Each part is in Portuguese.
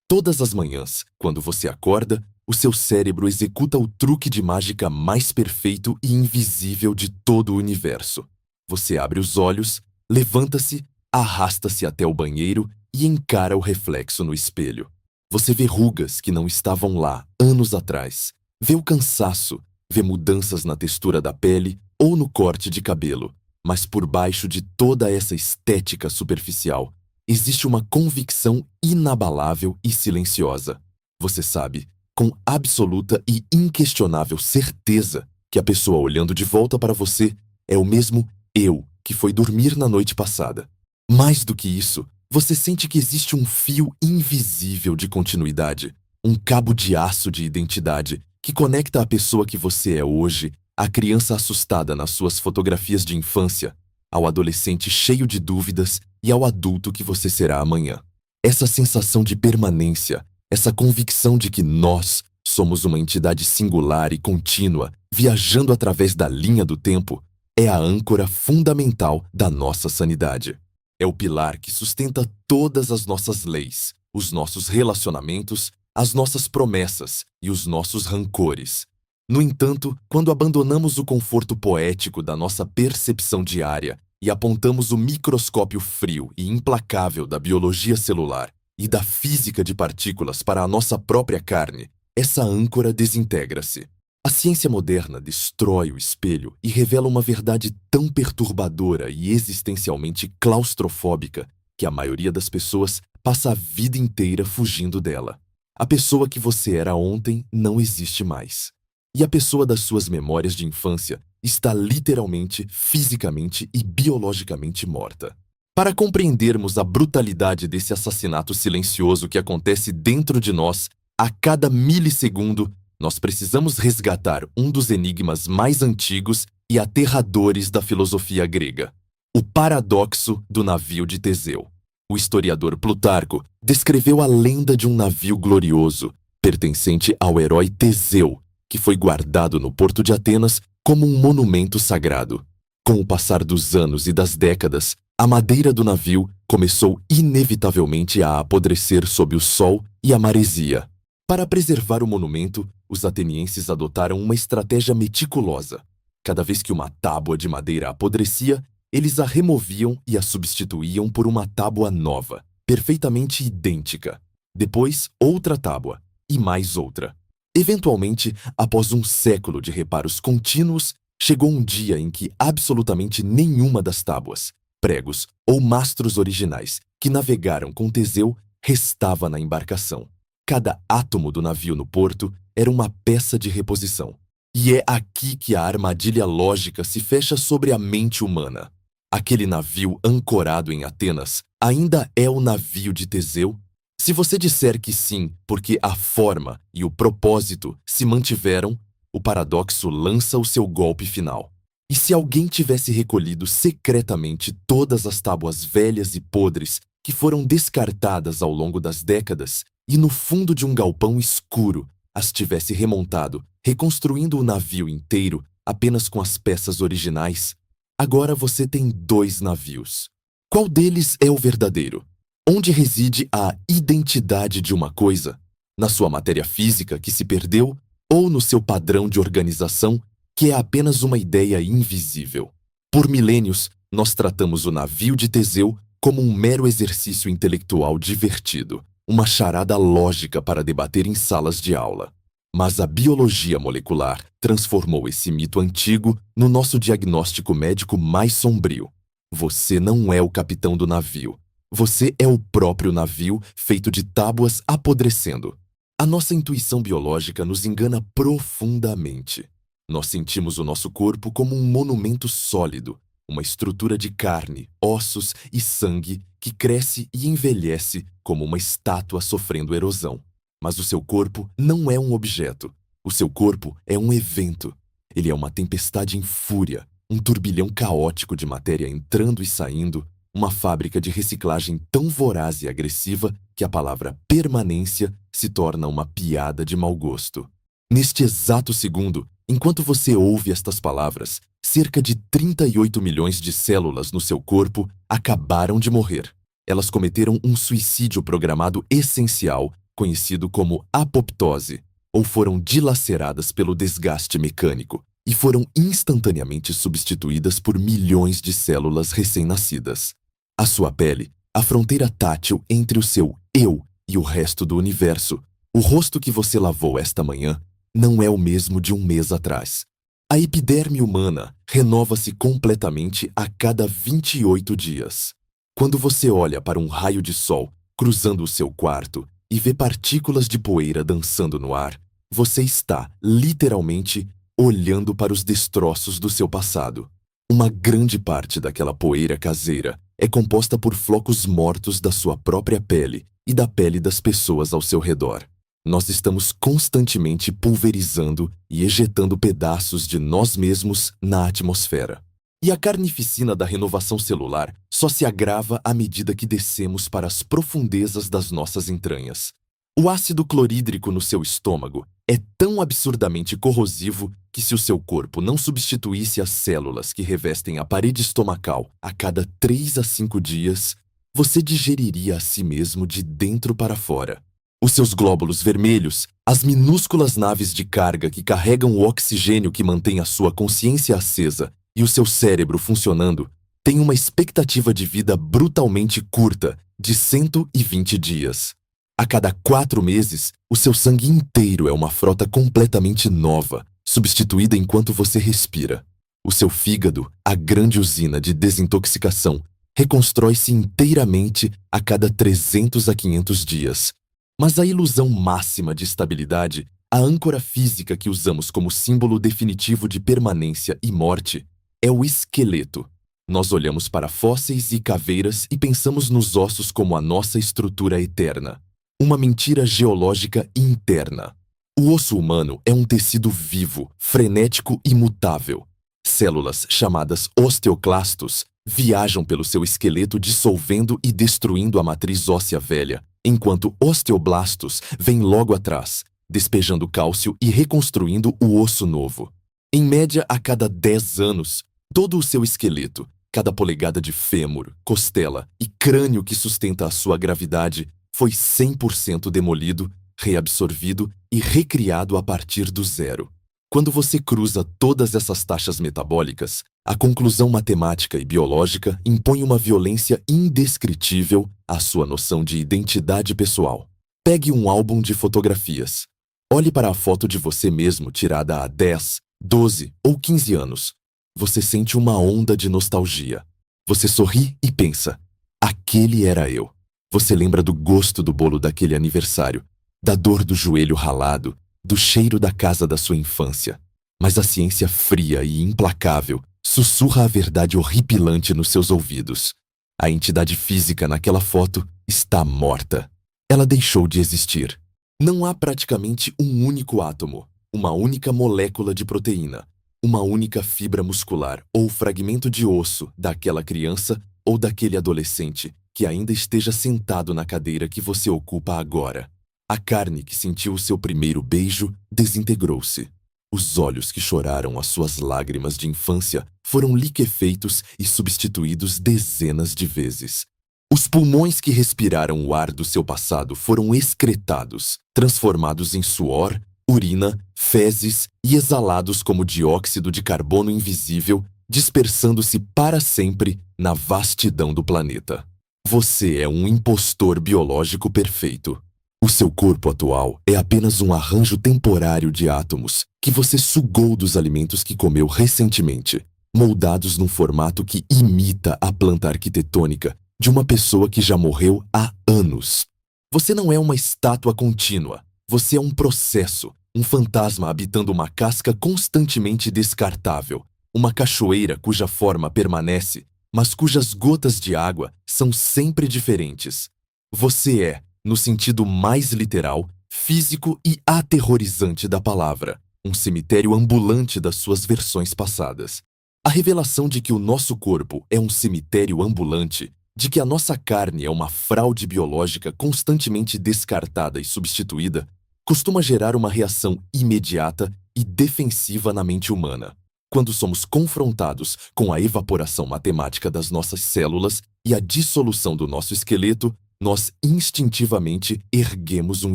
Todas as manhãs, quando você acorda, o seu cérebro executa o truque de mágica mais perfeito e invisível de todo o universo. Você abre os olhos, levanta-se, arrasta-se até o banheiro e encara o reflexo no espelho. Você vê rugas que não estavam lá anos atrás. Vê o cansaço, vê mudanças na textura da pele ou no corte de cabelo. Mas por baixo de toda essa estética superficial, existe uma convicção inabalável e silenciosa. Você sabe, com absoluta e inquestionável certeza, que a pessoa olhando de volta para você é o mesmo eu que foi dormir na noite passada. Mais do que isso, você sente que existe um fio invisível de continuidade, um cabo de aço de identidade que conecta a pessoa que você é hoje à criança assustada nas suas fotografias de infância, ao adolescente cheio de dúvidas e ao adulto que você será amanhã. Essa sensação de permanência, essa convicção de que nós somos uma entidade singular e contínua, viajando através da linha do tempo, é a âncora fundamental da nossa sanidade. É o pilar que sustenta todas as nossas leis, os nossos relacionamentos, as nossas promessas e os nossos rancores. No entanto, quando abandonamos o conforto poético da nossa percepção diária e apontamos o microscópio frio e implacável da biologia celular e da física de partículas para a nossa própria carne, essa âncora desintegra-se. A ciência moderna destrói o espelho e revela uma verdade tão perturbadora e existencialmente claustrofóbica que a maioria das pessoas passa a vida inteira fugindo dela. A pessoa que você era ontem não existe mais. E a pessoa das suas memórias de infância está literalmente, fisicamente e biologicamente morta. Para compreendermos a brutalidade desse assassinato silencioso que acontece dentro de nós a cada milissegundo, nós precisamos resgatar um dos enigmas mais antigos e aterradores da filosofia grega: o paradoxo do navio de Teseu. O historiador Plutarco descreveu a lenda de um navio glorioso, pertencente ao herói Teseu, que foi guardado no porto de Atenas como um monumento sagrado. Com o passar dos anos e das décadas, a madeira do navio começou inevitavelmente a apodrecer sob o sol e a maresia. Para preservar o monumento, os atenienses adotaram uma estratégia meticulosa. Cada vez que uma tábua de madeira apodrecia, eles a removiam e a substituíam por uma tábua nova, perfeitamente idêntica. Depois, outra tábua, e mais outra. Eventualmente, após um século de reparos contínuos, chegou um dia em que absolutamente nenhuma das tábuas, pregos ou mastros originais que navegaram com Teseu restava na embarcação. Cada átomo do navio no porto era uma peça de reposição. E é aqui que a armadilha lógica se fecha sobre a mente humana. Aquele navio ancorado em Atenas ainda é o navio de Teseu? Se você disser que sim, porque a forma e o propósito se mantiveram, o paradoxo lança o seu golpe final. E se alguém tivesse recolhido secretamente todas as tábuas velhas e podres que foram descartadas ao longo das décadas e no fundo de um galpão escuro as tivesse remontado, reconstruindo o navio inteiro apenas com as peças originais, agora você tem dois navios. Qual deles é o verdadeiro? Onde reside a identidade de uma coisa? Na sua matéria física que se perdeu ou no seu padrão de organização, que é apenas uma ideia invisível? Por milênios, nós tratamos o navio de Teseu como um mero exercício intelectual divertido, uma charada lógica para debater em salas de aula. Mas a biologia molecular transformou esse mito antigo no nosso diagnóstico médico mais sombrio. Você não é o capitão do navio. Você é o próprio navio feito de tábuas apodrecendo. A nossa intuição biológica nos engana profundamente. Nós sentimos o nosso corpo como um monumento sólido, uma estrutura de carne, ossos e sangue que cresce e envelhece como uma estátua sofrendo erosão. Mas o seu corpo não é um objeto. O seu corpo é um evento. Ele é uma tempestade em fúria, um turbilhão caótico de matéria entrando e saindo, uma fábrica de reciclagem tão voraz e agressiva que a palavra permanência se torna uma piada de mau gosto. Neste exato segundo, enquanto você ouve estas palavras, cerca de 38 milhões de células no seu corpo acabaram de morrer. Elas cometeram um suicídio programado essencial conhecido como apoptose, ou foram dilaceradas pelo desgaste mecânico e foram instantaneamente substituídas por milhões de células recém-nascidas. A sua pele, a fronteira tátil entre o seu eu e o resto do universo, o rosto que você lavou esta manhã, não é o mesmo de um mês atrás. A epiderme humana renova-se completamente a cada 28 dias. Quando você olha para um raio de sol cruzando o seu quarto e vê partículas de poeira dançando no ar, você está, literalmente, olhando para os destroços do seu passado. Uma grande parte daquela poeira caseira é composta por flocos mortos da sua própria pele e da pele das pessoas ao seu redor. Nós estamos constantemente pulverizando e ejetando pedaços de nós mesmos na atmosfera. E a carnificina da renovação celular só se agrava à medida que descemos para as profundezas das nossas entranhas. O ácido clorídrico no seu estômago é tão absurdamente corrosivo que, se o seu corpo não substituísse as células que revestem a parede estomacal a cada 3 a 5 dias, você digeriria a si mesmo de dentro para fora. Os seus glóbulos vermelhos, as minúsculas naves de carga que carregam o oxigênio que mantém a sua consciência acesa e o seu cérebro funcionando, têm uma expectativa de vida brutalmente curta, de 120 dias. A cada 4 meses, o seu sangue inteiro é uma frota completamente nova, substituída enquanto você respira. O seu fígado, a grande usina de desintoxicação, reconstrói-se inteiramente a cada 300 a 500 dias. Mas a ilusão máxima de estabilidade, a âncora física que usamos como símbolo definitivo de permanência e morte, é o esqueleto. Nós olhamos para fósseis e caveiras e pensamos nos ossos como a nossa estrutura eterna. Uma mentira geológica interna. O osso humano é um tecido vivo, frenético e mutável. Células chamadas osteoclastos viajam pelo seu esqueleto dissolvendo e destruindo a matriz óssea velha, enquanto osteoblastos vêm logo atrás, despejando cálcio e reconstruindo o osso novo. Em média, a cada 10 anos, todo o seu esqueleto, cada polegada de fêmur, costela e crânio que sustenta a sua gravidade, foi 100% demolido, reabsorvido e recriado a partir do zero. Quando você cruza todas essas taxas metabólicas, a conclusão matemática e biológica impõe uma violência indescritível à sua noção de identidade pessoal. Pegue um álbum de fotografias. Olhe para a foto de você mesmo tirada há 10, 12 ou 15 anos. Você sente uma onda de nostalgia. Você sorri e pensa: aquele era eu. Você lembra do gosto do bolo daquele aniversário, da dor do joelho ralado, do cheiro da casa da sua infância. Mas a ciência fria e implacável sussurra a verdade horripilante nos seus ouvidos. A entidade física naquela foto está morta. Ela deixou de existir. Não há praticamente um único átomo, uma única molécula de proteína, uma única fibra muscular ou fragmento de osso daquela criança ou daquele adolescente que ainda esteja sentado na cadeira que você ocupa agora. A carne que sentiu o seu primeiro beijo desintegrou-se. Os olhos que choraram as suas lágrimas de infância foram liquefeitos e substituídos dezenas de vezes. Os pulmões que respiraram o ar do seu passado foram excretados, transformados em suor, urina, fezes e exalados como dióxido de carbono invisível, dispersando-se para sempre na vastidão do planeta. Você é um impostor biológico perfeito. O seu corpo atual é apenas um arranjo temporário de átomos que você sugou dos alimentos que comeu recentemente, moldados num formato que imita a planta arquitetônica de uma pessoa que já morreu há anos. Você não é uma estátua contínua. Você é um processo, um fantasma habitando uma casca constantemente descartável, uma cachoeira cuja forma permanece, mas cujas gotas de água são sempre diferentes. Você é, no sentido mais literal, físico e aterrorizante da palavra, um cemitério ambulante das suas versões passadas. A revelação de que o nosso corpo é um cemitério ambulante, de que a nossa carne é uma fraude biológica constantemente descartada e substituída, costuma gerar uma reação imediata e defensiva na mente humana. Quando somos confrontados com a evaporação matemática das nossas células e a dissolução do nosso esqueleto, Nós instintivamente erguemos um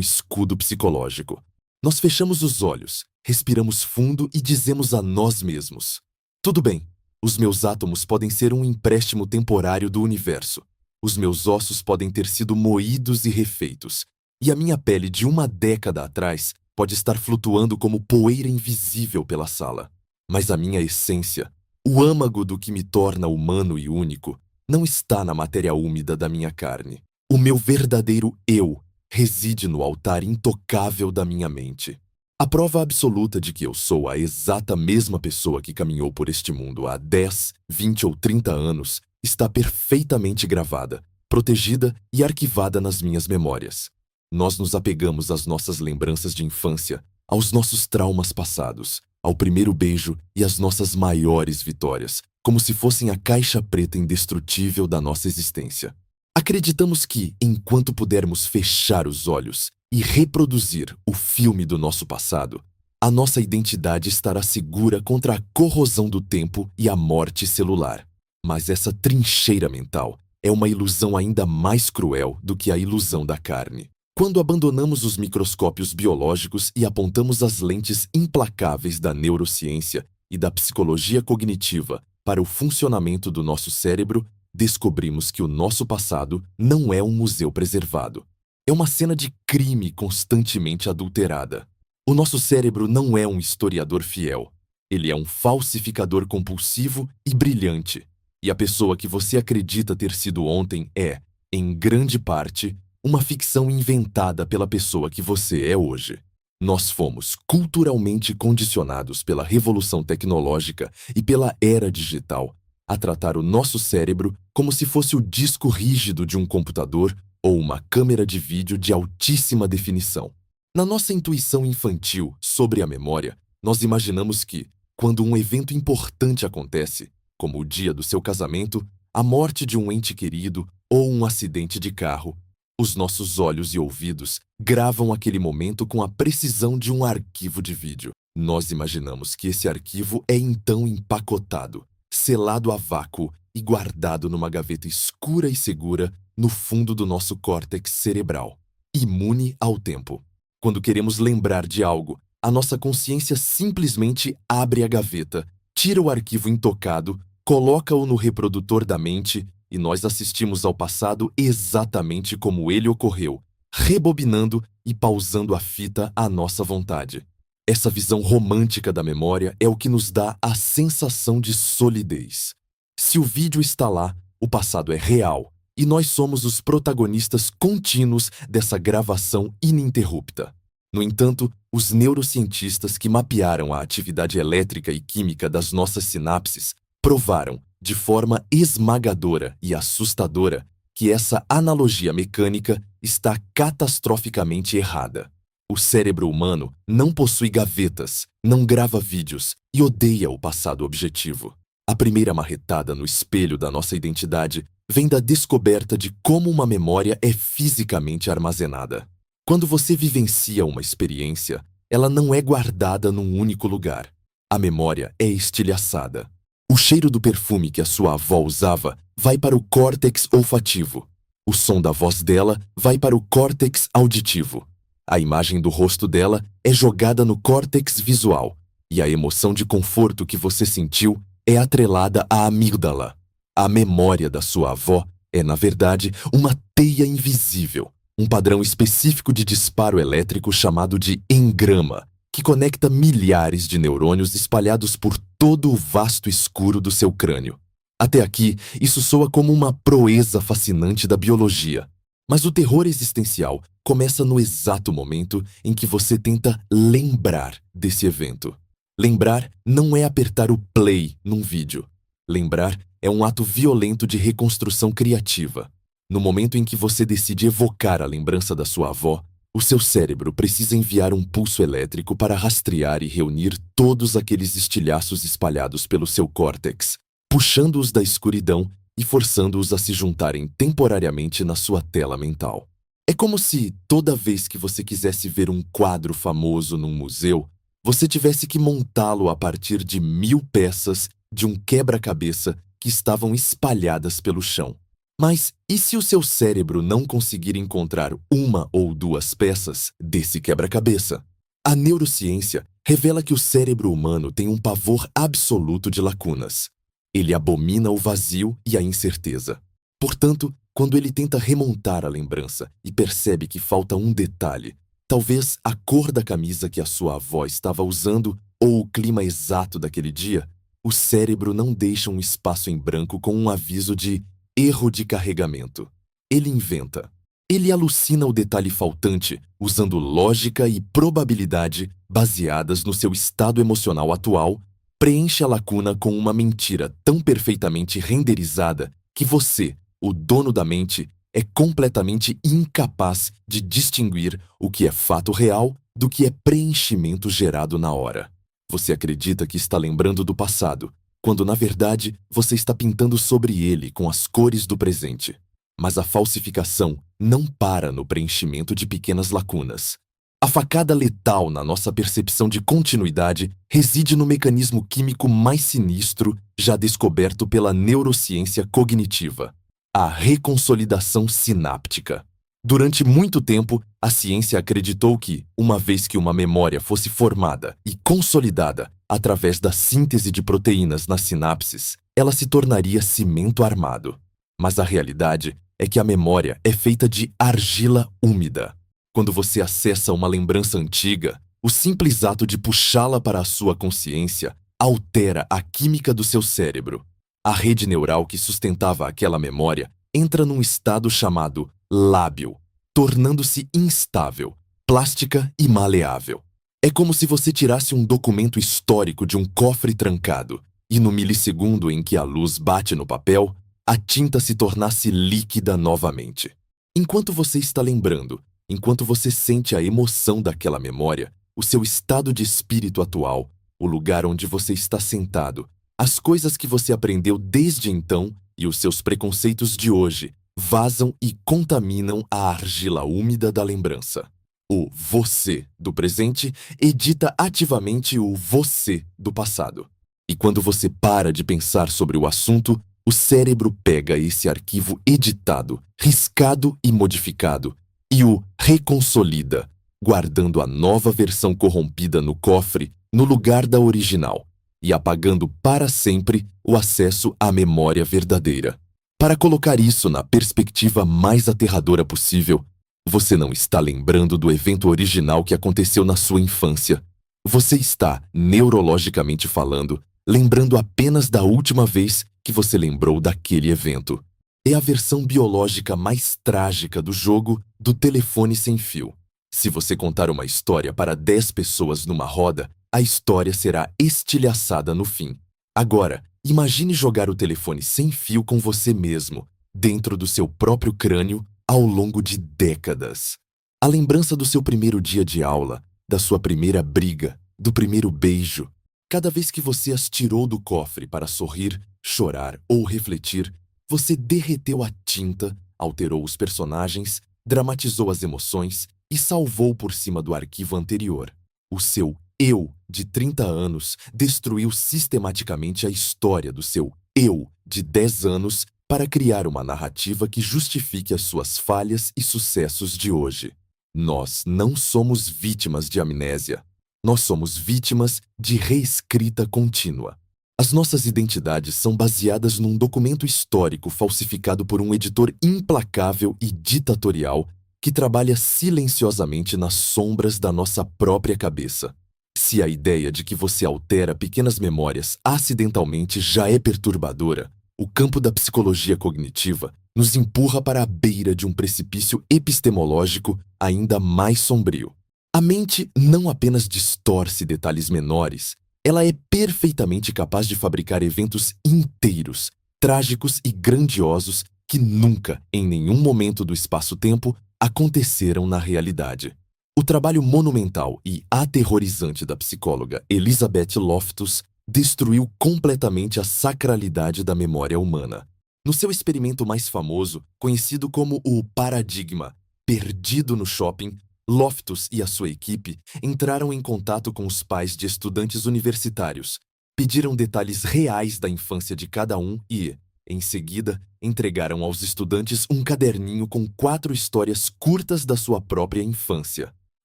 escudo psicológico. Nós fechamos os olhos, respiramos fundo e dizemos a nós mesmos: tudo bem, os meus átomos podem ser um empréstimo temporário do universo. Os meus ossos podem ter sido moídos e refeitos, e a minha pele de uma década atrás pode estar flutuando como poeira invisível pela sala. Mas a minha essência, o âmago do que me torna humano e único, não está na matéria úmida da minha carne. O meu verdadeiro eu reside no altar intocável da minha mente. A prova absoluta de que eu sou a exata mesma pessoa que caminhou por este mundo há 10, 20 ou 30 anos está perfeitamente gravada, protegida e arquivada nas minhas memórias. Nós nos apegamos às nossas lembranças de infância, aos nossos traumas passados, ao primeiro beijo e às nossas maiores vitórias, como se fossem a caixa preta indestrutível da nossa existência. Acreditamos que, enquanto pudermos fechar os olhos e reproduzir o filme do nosso passado, a nossa identidade estará segura contra a corrosão do tempo e a morte celular. Mas essa trincheira mental é uma ilusão ainda mais cruel do que a ilusão da carne. Quando abandonamos os microscópios biológicos e apontamos as lentes implacáveis da neurociência e da psicologia cognitiva para o funcionamento do nosso cérebro, descobrimos que o nosso passado não é um museu preservado. É uma cena de crime constantemente adulterada. O nosso cérebro não é um historiador fiel. Ele é um falsificador compulsivo e brilhante. E a pessoa que você acredita ter sido ontem é, em grande parte, uma ficção inventada pela pessoa que você é hoje. Nós fomos culturalmente condicionados pela revolução tecnológica e pela era digital a tratar o nosso cérebro como se fosse o disco rígido de um computador ou uma câmera de vídeo de altíssima definição. Na nossa intuição infantil sobre a memória, nós imaginamos que, quando um evento importante acontece, como o dia do seu casamento, a morte de um ente querido ou um acidente de carro, os nossos olhos e ouvidos gravam aquele momento com a precisão de um arquivo de vídeo. Nós imaginamos que esse arquivo é então empacotado, selado a vácuo e guardado numa gaveta escura e segura no fundo do nosso córtex cerebral, imune ao tempo. Quando queremos lembrar de algo, a nossa consciência simplesmente abre a gaveta, tira o arquivo intocado, coloca-o no reprodutor da mente e nós assistimos ao passado exatamente como ele ocorreu, rebobinando e pausando a fita à nossa vontade. Essa visão romântica da memória é o que nos dá a sensação de solidez. Se o vídeo está lá, o passado é real, e nós somos os protagonistas contínuos dessa gravação ininterrupta. No entanto, os neurocientistas que mapearam a atividade elétrica e química das nossas sinapses provaram, de forma esmagadora e assustadora, que essa analogia mecânica está catastroficamente errada. O cérebro humano não possui gavetas, não grava vídeos e odeia o passado objetivo. A primeira marretada no espelho da nossa identidade vem da descoberta de como uma memória é fisicamente armazenada. Quando você vivencia uma experiência, ela não é guardada num único lugar. A memória é estilhaçada. O cheiro do perfume que a sua avó usava vai para o córtex olfativo. O som da voz dela vai para o córtex auditivo. A imagem do rosto dela é jogada no córtex visual. E a emoção de conforto que você sentiu é atrelada à amígdala. A memória da sua avó é, na verdade, uma teia invisível, um padrão específico de disparo elétrico chamado de engrama, que conecta milhares de neurônios espalhados por todo o vasto escuro do seu crânio. Até aqui, isso soa como uma proeza fascinante da biologia. Mas o terror existencial começa no exato momento em que você tenta lembrar desse evento. Lembrar não é apertar o play num vídeo. Lembrar é um ato violento de reconstrução criativa. No momento em que você decide evocar a lembrança da sua avó, o seu cérebro precisa enviar um pulso elétrico para rastrear e reunir todos aqueles estilhaços espalhados pelo seu córtex, puxando-os da escuridão e forçando-os a se juntarem temporariamente na sua tela mental. É como se, toda vez que você quisesse ver um quadro famoso num museu, você tivesse que montá-lo a partir de 1000 peças de um quebra-cabeça que estavam espalhadas pelo chão. Mas e se o seu cérebro não conseguir encontrar uma ou duas peças desse quebra-cabeça? A neurociência revela que o cérebro humano tem um pavor absoluto de lacunas. Ele abomina o vazio e a incerteza. Portanto, quando ele tenta remontar a lembrança e percebe que falta um detalhe, talvez a cor da camisa que a sua avó estava usando ou o clima exato daquele dia, o cérebro não deixa um espaço em branco com um aviso de erro de carregamento. Ele inventa. Ele alucina o detalhe faltante usando lógica e probabilidade baseadas no seu estado emocional atual, preenche a lacuna com uma mentira tão perfeitamente renderizada que você, o dono da mente, é completamente incapaz de distinguir o que é fato real do que é preenchimento gerado na hora. Você acredita que está lembrando do passado, quando na verdade você está pintando sobre ele com as cores do presente. Mas a falsificação não para no preenchimento de pequenas lacunas. A facada letal na nossa percepção de continuidade reside no mecanismo químico mais sinistro já descoberto pela neurociência cognitiva: a reconsolidação sináptica. Durante muito tempo, a ciência acreditou que, uma vez que uma memória fosse formada e consolidada através da síntese de proteínas nas sinapses, ela se tornaria cimento armado. Mas a realidade é que a memória é feita de argila úmida. Quando você acessa uma lembrança antiga, o simples ato de puxá-la para a sua consciência altera a química do seu cérebro. A rede neural que sustentava aquela memória entra num estado chamado lábil, tornando-se instável, plástica e maleável. É como se você tirasse um documento histórico de um cofre trancado e, no milissegundo em que a luz bate no papel, a tinta se tornasse líquida novamente. Enquanto você está lembrando, enquanto você sente a emoção daquela memória, o seu estado de espírito atual, o lugar onde você está sentado, as coisas que você aprendeu desde então e os seus preconceitos de hoje vazam e contaminam a argila úmida da lembrança. O você do presente edita ativamente o você do passado. E quando você para de pensar sobre o assunto, o cérebro pega esse arquivo editado, riscado e modificado e o reconsolida, guardando a nova versão corrompida no cofre no lugar da original e apagando para sempre o acesso à memória verdadeira. Para colocar isso na perspectiva mais aterradora possível, você não está lembrando do evento original que aconteceu na sua infância. Você está, neurologicamente falando, lembrando apenas da última vez que você lembrou daquele evento. É a versão biológica mais trágica do jogo do telefone sem fio. Se você contar uma história para 10 pessoas numa roda, a história será estilhaçada no fim. Agora, imagine jogar o telefone sem fio com você mesmo, dentro do seu próprio crânio, ao longo de décadas. A lembrança do seu primeiro dia de aula, da sua primeira briga, do primeiro beijo. Cada vez que você as tirou do cofre para sorrir, chorar ou refletir, você derreteu a tinta, alterou os personagens, dramatizou as emoções e salvou por cima do arquivo anterior. O seu eu de 30 anos destruiu sistematicamente a história do seu eu de 10 anos para criar uma narrativa que justifique as suas falhas e sucessos de hoje. Nós não somos vítimas de amnésia. Nós somos vítimas de reescrita contínua. As nossas identidades são baseadas num documento histórico falsificado por um editor implacável e ditatorial que trabalha silenciosamente nas sombras da nossa própria cabeça. Se a ideia de que você altera pequenas memórias acidentalmente já é perturbadora, o campo da psicologia cognitiva nos empurra para a beira de um precipício epistemológico ainda mais sombrio. A mente não apenas distorce detalhes menores, ela é perfeitamente capaz de fabricar eventos inteiros, trágicos e grandiosos que nunca, em nenhum momento do espaço-tempo, aconteceram na realidade. O trabalho monumental e aterrorizante da psicóloga Elizabeth Loftus destruiu completamente a sacralidade da memória humana. No seu experimento mais famoso, conhecido como o paradigma perdido no shopping, Loftus e a sua equipe entraram em contato com os pais de estudantes universitários, pediram detalhes reais da infância de cada um e, Em seguida, entregaram aos estudantes um caderninho com 4 histórias curtas da sua própria infância.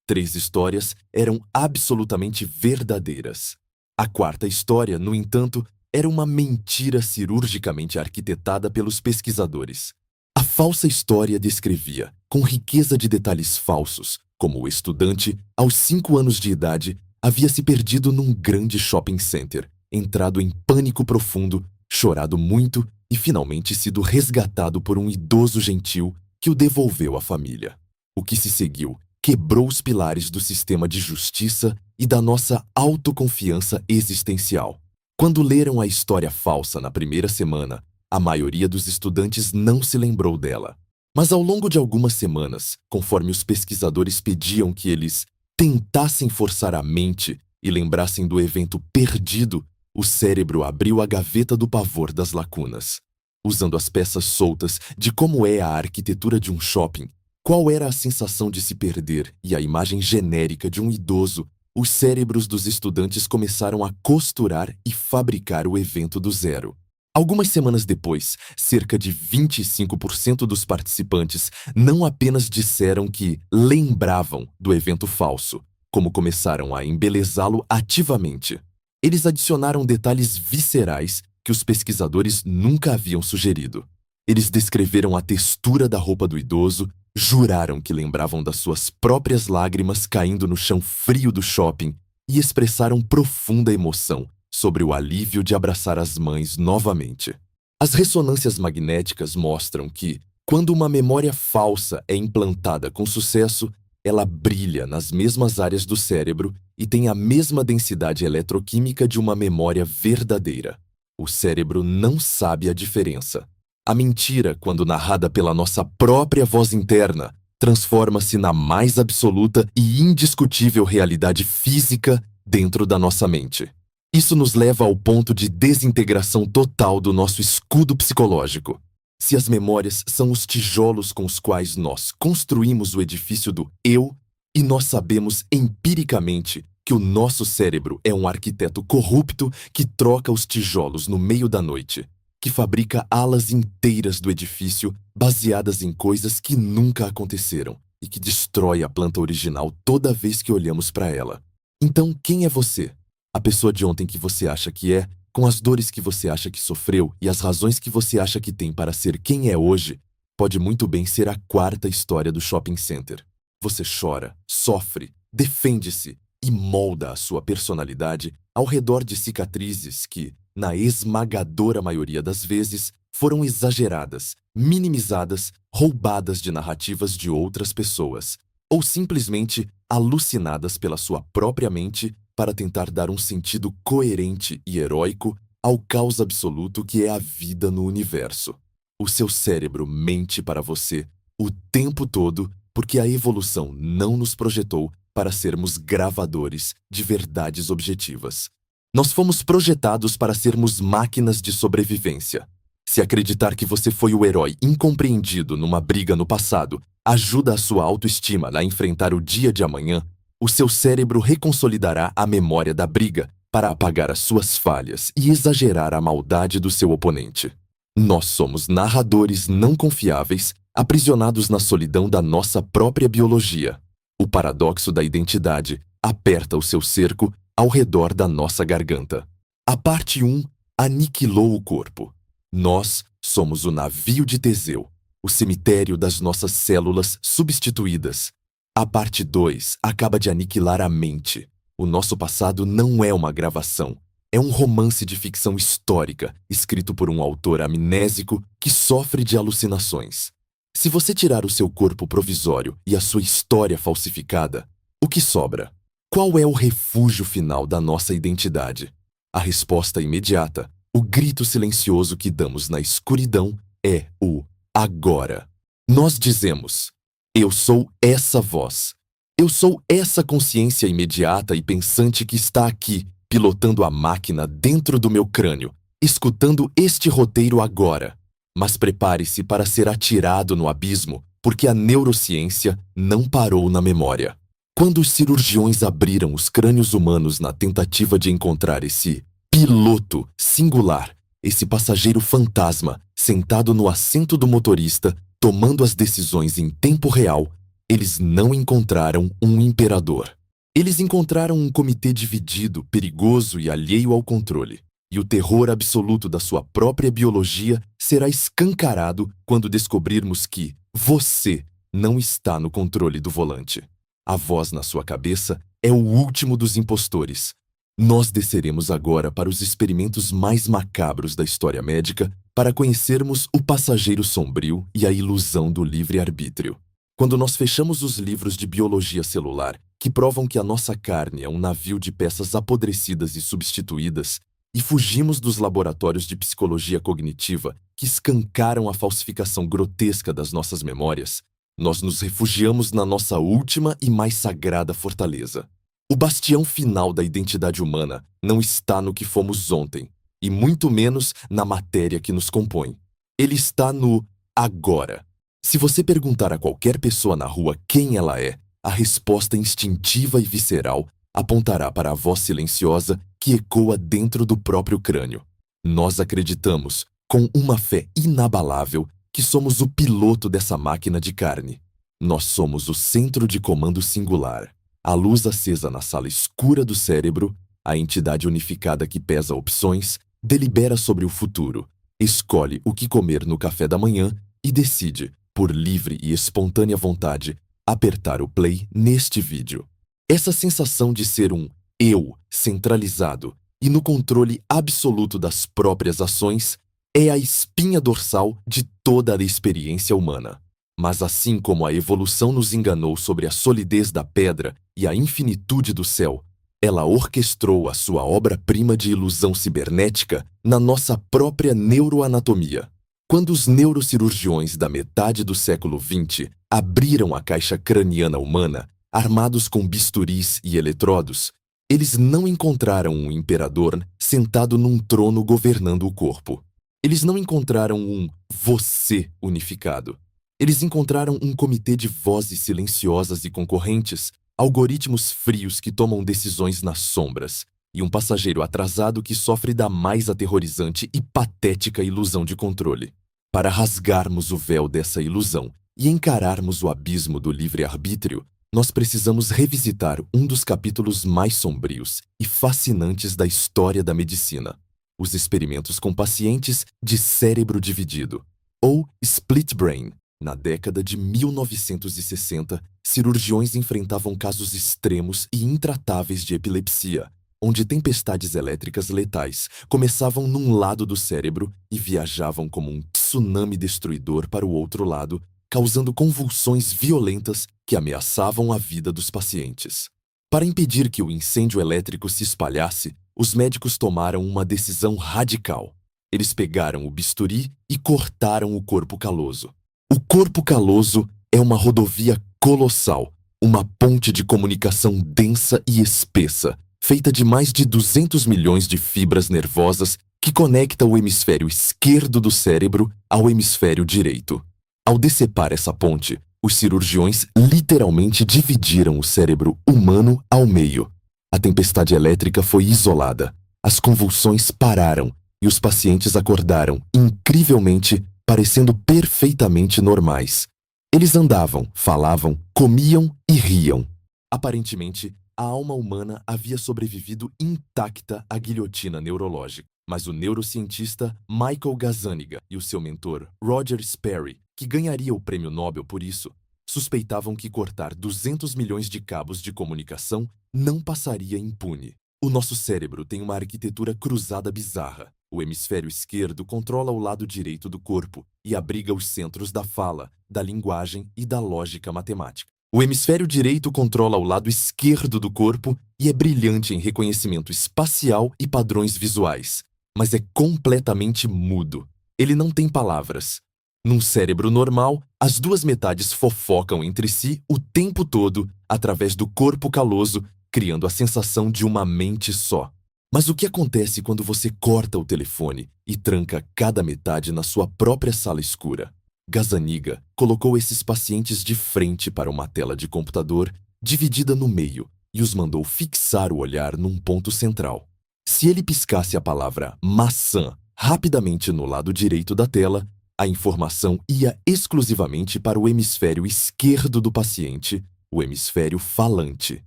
3 histórias eram absolutamente verdadeiras. A 4ª história, no entanto, era uma mentira cirurgicamente arquitetada pelos pesquisadores. A falsa história descrevia, com riqueza de detalhes falsos, como o estudante, aos 5 anos de idade, havia se perdido num grande shopping center, entrado em pânico profundo, chorado muito e finalmente sido resgatado por um idoso gentil que o devolveu à família. O que se seguiu quebrou os pilares do sistema de justiça e da nossa autoconfiança existencial. Quando leram a história falsa na primeira semana, a maioria dos estudantes não se lembrou dela. Mas ao longo de algumas semanas, conforme os pesquisadores pediam que eles tentassem forçar a mente e lembrassem do evento perdido, o cérebro abriu a gaveta do pavor das lacunas. Usando as peças soltas de como é a arquitetura de um shopping, qual era a sensação de se perder e a imagem genérica de um idoso, os cérebros dos estudantes começaram a costurar e fabricar o evento do zero. Algumas semanas depois, cerca de 25% dos participantes não apenas disseram que lembravam do evento falso, como começaram a embelezá-lo ativamente. Eles adicionaram detalhes viscerais que os pesquisadores nunca haviam sugerido. Eles descreveram a textura da roupa do idoso, juraram que lembravam das suas próprias lágrimas caindo no chão frio do shopping e expressaram profunda emoção sobre o alívio de abraçar as mães novamente. As ressonâncias magnéticas mostram que, quando uma memória falsa é implantada com sucesso, ela brilha nas mesmas áreas do cérebro e tem a mesma densidade eletroquímica de uma memória verdadeira. O cérebro não sabe a diferença. A mentira, quando narrada pela nossa própria voz interna, transforma-se na mais absoluta e indiscutível realidade física dentro da nossa mente. Isso nos leva ao ponto de desintegração total do nosso escudo psicológico. Se as memórias são os tijolos com os quais nós construímos o edifício do eu, e nós sabemos empiricamente que o nosso cérebro é um arquiteto corrupto que troca os tijolos no meio da noite, que fabrica alas inteiras do edifício baseadas em coisas que nunca aconteceram e que destrói a planta original toda vez que olhamos para ela. Então, quem é você? A pessoa de ontem que você acha que é, com as dores que você acha que sofreu e as razões que você acha que tem para ser quem é hoje, pode muito bem ser a 4ª história do shopping center. Você chora, sofre, defende-se e molda a sua personalidade ao redor de cicatrizes que, na esmagadora maioria das vezes, foram exageradas, minimizadas, roubadas de narrativas de outras pessoas, ou simplesmente alucinadas pela sua própria mente para tentar dar um sentido coerente e heróico ao caos absoluto que é a vida no universo. O seu cérebro mente para você o tempo todo porque a evolução não nos projetou para sermos gravadores de verdades objetivas. Nós fomos projetados para sermos máquinas de sobrevivência. Se acreditar que você foi o herói incompreendido numa briga no passado ajuda a sua autoestima a enfrentar o dia de amanhã, o seu cérebro reconsolidará a memória da briga para apagar as suas falhas e exagerar a maldade do seu oponente. Nós somos narradores não confiáveis, aprisionados na solidão da nossa própria biologia. O paradoxo da identidade aperta o seu cerco ao redor da nossa garganta. A parte 1 aniquilou o corpo. Nós somos o navio de Teseu, o cemitério das nossas células substituídas. A parte 2 acaba de aniquilar a mente. O nosso passado não é uma gravação. É um romance de ficção histórica, escrito por um autor amnésico que sofre de alucinações. Se você tirar o seu corpo provisório e a sua história falsificada, o que sobra? Qual é o refúgio final da nossa identidade? A resposta imediata, o grito silencioso que damos na escuridão, é o agora. Nós dizemos: eu sou essa voz. Eu sou essa consciência imediata e pensante que está aqui, pilotando a máquina dentro do meu crânio, escutando este roteiro agora. Mas prepare-se para ser atirado no abismo, porque a neurociência não parou na memória. Quando os cirurgiões abriram os crânios humanos na tentativa de encontrar esse piloto singular, esse passageiro fantasma, sentado no assento do motorista, tomando as decisões em tempo real, eles não encontraram um imperador. Eles encontraram um comitê dividido, perigoso e alheio ao controle. E o terror absoluto da sua própria biologia será escancarado quando descobrirmos que você não está no controle do volante. A voz na sua cabeça é o último dos impostores. Nós desceremos agora para os experimentos mais macabros da história médica para conhecermos o passageiro sombrio e a ilusão do livre-arbítrio. Quando nós fechamos os livros de biologia celular, que provam que a nossa carne é um navio de peças apodrecidas e substituídas, e fugimos dos laboratórios de psicologia cognitiva que escancaram a falsificação grotesca das nossas memórias, nós nos refugiamos na nossa última e mais sagrada fortaleza. O bastião final da identidade humana não está no que fomos ontem, e muito menos na matéria que nos compõe. Ele está no agora. Se você perguntar a qualquer pessoa na rua quem ela é, a resposta instintiva e visceral apontará para a voz silenciosa que ecoa dentro do próprio crânio. Nós acreditamos, com uma fé inabalável, que somos o piloto dessa máquina de carne. Nós somos o centro de comando singular. A luz acesa na sala escura do cérebro, a entidade unificada que pesa opções, delibera sobre o futuro, escolhe o que comer no café da manhã e decide, por livre e espontânea vontade, apertar o play neste vídeo. Essa sensação de ser um eu centralizado e no controle absoluto das próprias ações é a espinha dorsal de toda a experiência humana. Mas assim como a evolução nos enganou sobre a solidez da pedra e a infinitude do céu, ela orquestrou a sua obra-prima de ilusão cibernética na nossa própria neuroanatomia. Quando os neurocirurgiões da metade do século XX abriram a caixa craniana humana, armados com bisturis e eletrodos, eles não encontraram um imperador sentado num trono governando o corpo. Eles não encontraram um você unificado. Eles encontraram um comitê de vozes silenciosas e concorrentes, algoritmos frios que tomam decisões nas sombras, e um passageiro atrasado que sofre da mais aterrorizante e patética ilusão de controle. Para rasgarmos o véu dessa ilusão e encararmos o abismo do livre-arbítrio, nós precisamos revisitar um dos capítulos mais sombrios e fascinantes da história da medicina: os experimentos com pacientes de cérebro dividido, ou split brain. Na década de 1960, cirurgiões enfrentavam casos extremos e intratáveis de epilepsia, onde tempestades elétricas letais começavam num lado do cérebro e viajavam como um tsunami destruidor para o outro lado, causando convulsões violentas que ameaçavam a vida dos pacientes. Para impedir que o incêndio elétrico se espalhasse, os médicos tomaram uma decisão radical. Eles pegaram o bisturi e cortaram o corpo caloso. O corpo caloso é uma rodovia colossal, uma ponte de comunicação densa e espessa, feita de mais de 200 milhões de fibras nervosas que conecta o hemisfério esquerdo do cérebro ao hemisfério direito. Ao decepar essa ponte, os cirurgiões literalmente dividiram o cérebro humano ao meio. A tempestade elétrica foi isolada, as convulsões pararam e os pacientes acordaram, incrivelmente, parecendo perfeitamente normais. Eles andavam, falavam, comiam e riam. Aparentemente, a alma humana havia sobrevivido intacta à guilhotina neurológica. Mas o neurocientista Michael Gazzaniga e o seu mentor Roger Sperry, que ganharia o prêmio Nobel por isso, suspeitavam que cortar 200 milhões de cabos de comunicação não passaria impune. O nosso cérebro tem uma arquitetura cruzada bizarra. O hemisfério esquerdo controla o lado direito do corpo e abriga os centros da fala, da linguagem e da lógica matemática. O hemisfério direito controla o lado esquerdo do corpo e é brilhante em reconhecimento espacial e padrões visuais, mas é completamente mudo. Ele não tem palavras. Num cérebro normal, as duas metades fofocam entre si o tempo todo através do corpo caloso, criando a sensação de uma mente só. Mas o que acontece quando você corta o telefone e tranca cada metade na sua própria sala escura? Gazzaniga colocou esses pacientes de frente para uma tela de computador dividida no meio e os mandou fixar o olhar num ponto central. Se ele piscasse a palavra maçã Rapidamente no lado direito da tela, a informação ia exclusivamente para o hemisfério esquerdo do paciente, o hemisfério falante.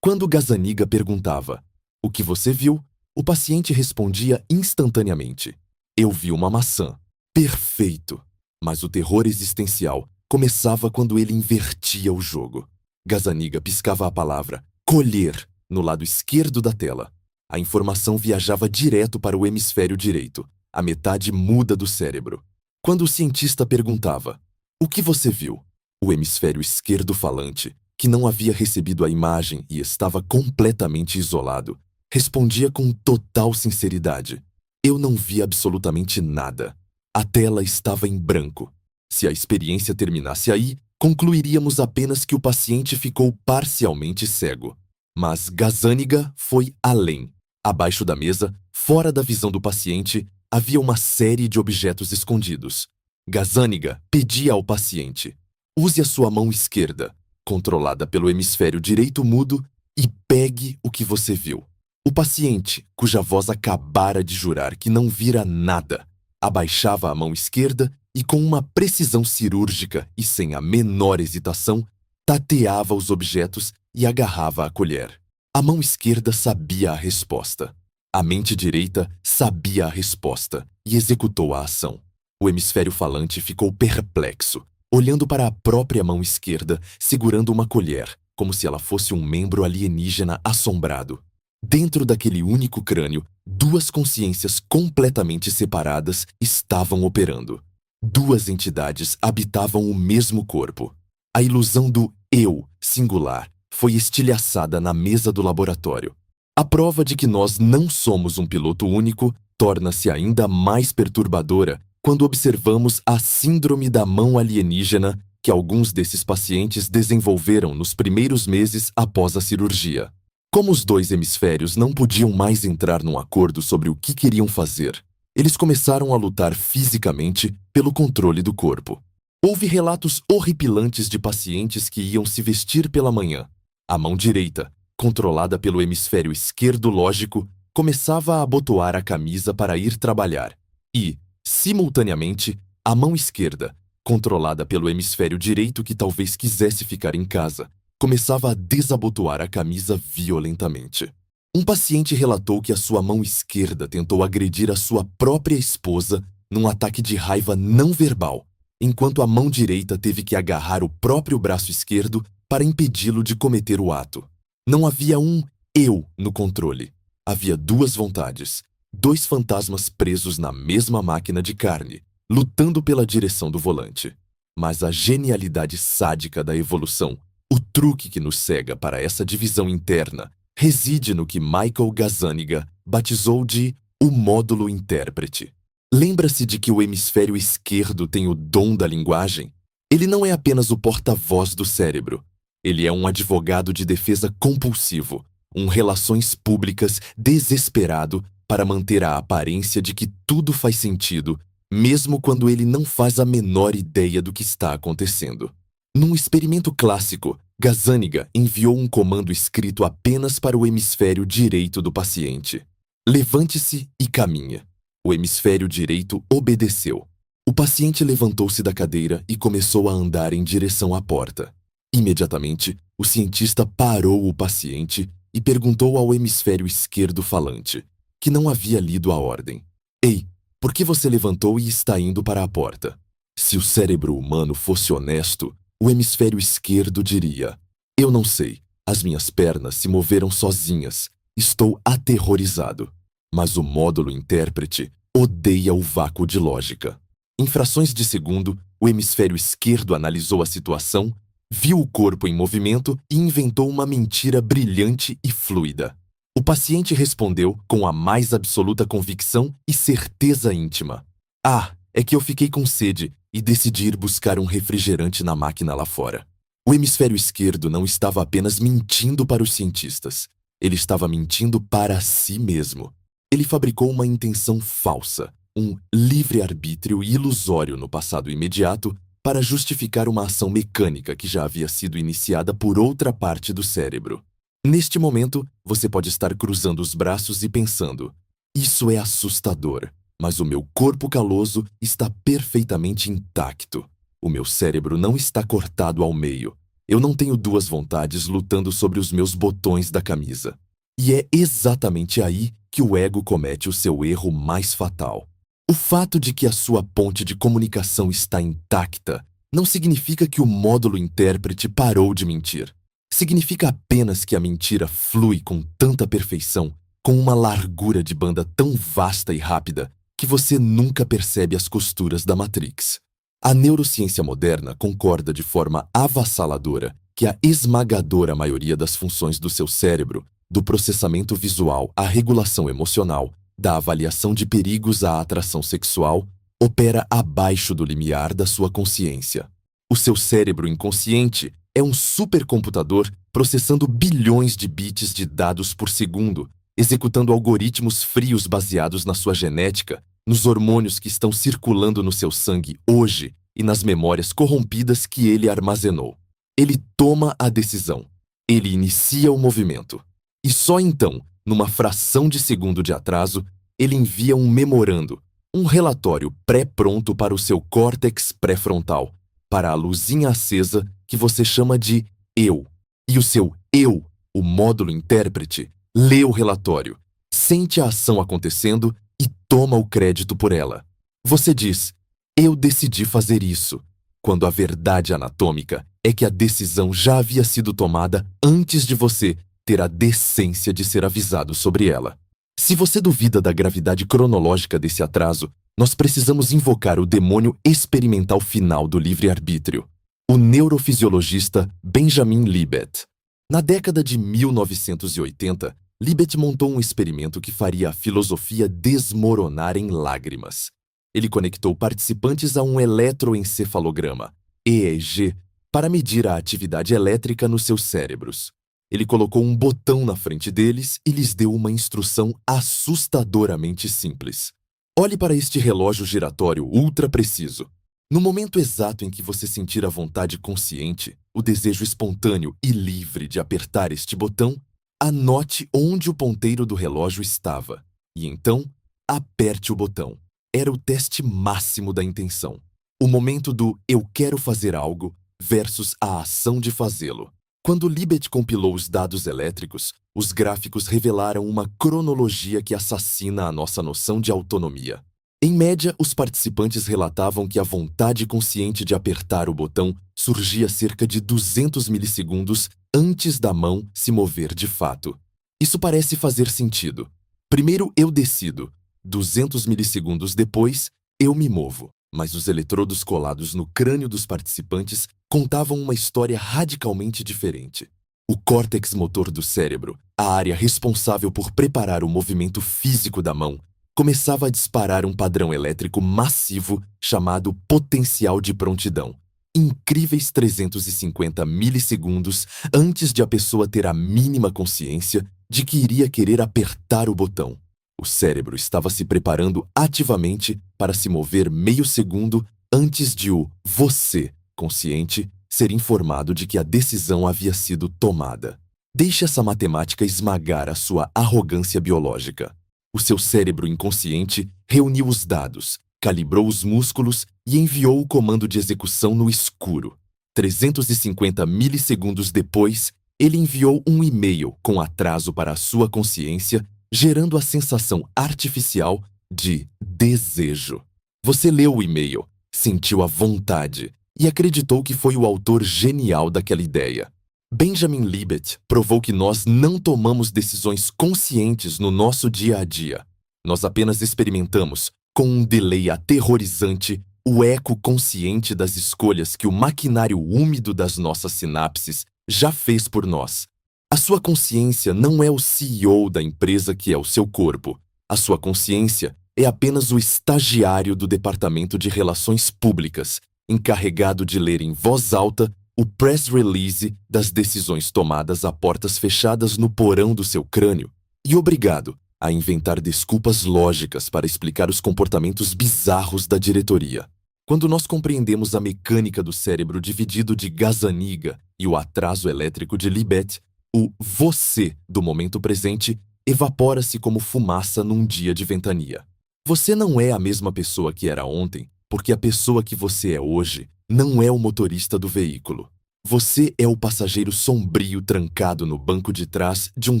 Quando Gazzaniga perguntava: "O que você viu?", o paciente respondia instantaneamente: "Eu vi uma maçã." Perfeito! Mas o terror existencial começava quando ele invertia o jogo. Gazzaniga piscava a palavra "colher" no lado esquerdo da tela. A informação viajava direto para o hemisfério direito, a metade muda do cérebro. Quando o cientista perguntava: "O que você viu?", o hemisfério esquerdo falante, que não havia recebido a imagem e estava completamente isolado, respondia com total sinceridade: "Eu não vi absolutamente nada." A tela estava em branco. Se a experiência terminasse aí, concluiríamos apenas que o paciente ficou parcialmente cego. Mas Gazzaniga foi além. Abaixo da mesa, fora da visão do paciente, havia uma série de objetos escondidos. Gazzaniga pedia ao paciente: "Use a sua mão esquerda, controlada pelo hemisfério direito mudo, e pegue o que você viu." O paciente, cuja voz acabara de jurar que não vira nada, abaixava a mão esquerda e, com uma precisão cirúrgica e sem a menor hesitação, tateava os objetos e agarrava a colher. A mão esquerda sabia a resposta. A mente direita sabia a resposta e executou a ação. O hemisfério falante ficou perplexo, olhando para a própria mão esquerda, segurando uma colher, como se ela fosse um membro alienígena assombrado. Dentro daquele único crânio, duas consciências completamente separadas estavam operando. Duas entidades habitavam o mesmo corpo. A ilusão do eu singular foi estilhaçada na mesa do laboratório. A prova de que nós não somos um piloto único torna-se ainda mais perturbadora quando observamos a síndrome da mão alienígena que alguns desses pacientes desenvolveram nos primeiros meses após a cirurgia. Como os dois hemisférios não podiam mais entrar num acordo sobre o que queriam fazer, eles começaram a lutar fisicamente pelo controle do corpo. Houve relatos horripilantes de pacientes que iam se vestir pela manhã. A mão direita, controlada pelo hemisfério esquerdo lógico, começava a abotoar a camisa para ir trabalhar. E, simultaneamente, a mão esquerda, controlada pelo hemisfério direito que talvez quisesse ficar em casa, começava a desabotoar a camisa violentamente. Um paciente relatou que a sua mão esquerda tentou agredir a sua própria esposa num ataque de raiva não verbal, enquanto a mão direita teve que agarrar o próprio braço esquerdo para impedi-lo de cometer o ato. Não havia um eu no controle. Havia duas vontades, dois fantasmas presos na mesma máquina de carne, lutando pela direção do volante. Mas a genialidade sádica da evolução, o truque que nos cega para essa divisão interna, reside no que Michael Gazzaniga batizou de o módulo intérprete. Lembra-se de que o hemisfério esquerdo tem o dom da linguagem? Ele não é apenas o porta-voz do cérebro. Ele é um advogado de defesa compulsivo, um relações públicas desesperado para manter a aparência de que tudo faz sentido, mesmo quando ele não faz a menor ideia do que está acontecendo. Num experimento clássico, Gazzaniga enviou um comando escrito apenas para o hemisfério direito do paciente: "Levante-se e caminhe." O hemisfério direito obedeceu. O paciente levantou-se da cadeira e começou a andar em direção à porta. Imediatamente, o cientista parou o paciente e perguntou ao hemisfério esquerdo falante, que não havia lido a ordem: "Ei, por que você levantou e está indo para a porta?" Se o cérebro humano fosse honesto, o hemisfério esquerdo diria: "Eu não sei, as minhas pernas se moveram sozinhas, estou aterrorizado." Mas o módulo intérprete odeia o vácuo de lógica. Em frações de segundo, o hemisfério esquerdo analisou a situação, viu o corpo em movimento e inventou uma mentira brilhante e fluida. O paciente respondeu com a mais absoluta convicção e certeza íntima: "Ah, é que eu fiquei com sede e decidi ir buscar um refrigerante na máquina lá fora." O hemisfério esquerdo não estava apenas mentindo para os cientistas, ele estava mentindo para si mesmo. Ele fabricou uma intenção falsa, um livre-arbítrio ilusório no passado imediato para justificar uma ação mecânica que já havia sido iniciada por outra parte do cérebro. Neste momento, você pode estar cruzando os braços e pensando: "Isso é assustador." mas o meu corpo caloso está perfeitamente intacto. O meu cérebro não está cortado ao meio. Eu não tenho duas vontades lutando sobre os meus botões da camisa. E é exatamente aí que o ego comete o seu erro mais fatal. O fato de que a sua ponte de comunicação está intacta não significa que o módulo intérprete parou de mentir. Significa apenas que a mentira flui com tanta perfeição, com uma largura de banda tão vasta e rápida, que você nunca percebe as costuras da Matrix. A neurociência moderna concorda de forma avassaladora que a esmagadora maioria das funções do seu cérebro, do processamento visual à regulação emocional, da avaliação de perigos à atração sexual, opera abaixo do limiar da sua consciência. O seu cérebro inconsciente é um supercomputador processando bilhões de bits de dados por segundo, executando algoritmos frios baseados na sua genética, nos hormônios que estão circulando no seu sangue hoje e nas memórias corrompidas que ele armazenou. Ele toma a decisão. Ele inicia o movimento. E só então, numa fração de segundo de atraso, ele envia um memorando, um relatório pré-pronto para o seu córtex pré-frontal, para a luzinha acesa que você chama de eu. E o seu eu, o módulo intérprete, lê o relatório, sente a ação acontecendo e toma o crédito por ela. Você diz, eu decidi fazer isso, quando a verdade anatômica é que a decisão já havia sido tomada antes de você ter a decência de ser avisado sobre ela. Se você duvida da gravidade cronológica desse atraso, nós precisamos invocar o demônio experimental final do livre-arbítrio, o neurofisiologista Benjamin Libet. Na década de 1980, Libet montou um experimento que faria a filosofia desmoronar em lágrimas. Ele conectou participantes a um eletroencefalograma, EEG, para medir a atividade elétrica nos seus cérebros. Ele colocou um botão na frente deles e lhes deu uma instrução assustadoramente simples. Olhe para este relógio giratório ultra preciso. No momento exato em que você sentir a vontade consciente, o desejo espontâneo e livre de apertar este botão, anote onde o ponteiro do relógio estava e então aperte o botão. Era o teste máximo da intenção. O momento do eu quero fazer algo versus a ação de fazê-lo. Quando Libet compilou os dados elétricos, os gráficos revelaram uma cronologia que assassina a nossa noção de autonomia. Em média, os participantes relatavam que a vontade consciente de apertar o botão surgia cerca de 200 milissegundos antes da mão se mover de fato. Isso parece fazer sentido. Primeiro eu decido, 200 milissegundos depois, eu me movo. Mas os eletrodos colados no crânio dos participantes contavam uma história radicalmente diferente. O córtex motor do cérebro, a área responsável por preparar o movimento físico da mão, começava a disparar um padrão elétrico massivo chamado potencial de prontidão. Incríveis 350 milissegundos antes de a pessoa ter a mínima consciência de que iria querer apertar o botão. O cérebro estava se preparando ativamente para se mover meio segundo antes de o você, consciente, ser informado de que a decisão havia sido tomada. Deixe essa matemática esmagar a sua arrogância biológica. O seu cérebro inconsciente reuniu os dados, calibrou os músculos e enviou o comando de execução no escuro. 350 milissegundos depois, ele enviou um e-mail com atraso para a sua consciência, gerando a sensação artificial de desejo. Você leu o e-mail, sentiu a vontade e acreditou que foi o autor genial daquela ideia. Benjamin Libet provou que nós não tomamos decisões conscientes no nosso dia a dia. Nós apenas experimentamos, com um delay aterrorizante, o eco consciente das escolhas que o maquinário úmido das nossas sinapses já fez por nós. A sua consciência não é o CEO da empresa que é o seu corpo. A sua consciência é apenas o estagiário do Departamento de Relações Públicas, encarregado de ler em voz alta o press release das decisões tomadas a portas fechadas no porão do seu crânio e obrigado a inventar desculpas lógicas para explicar os comportamentos bizarros da diretoria. Quando nós compreendemos a mecânica do cérebro dividido de Gazzaniga e o atraso elétrico de Libet, o você do momento presente evapora-se como fumaça num dia de ventania. Você não é a mesma pessoa que era ontem, porque a pessoa que você é hoje não é o motorista do veículo. Você é o passageiro sombrio trancado no banco de trás de um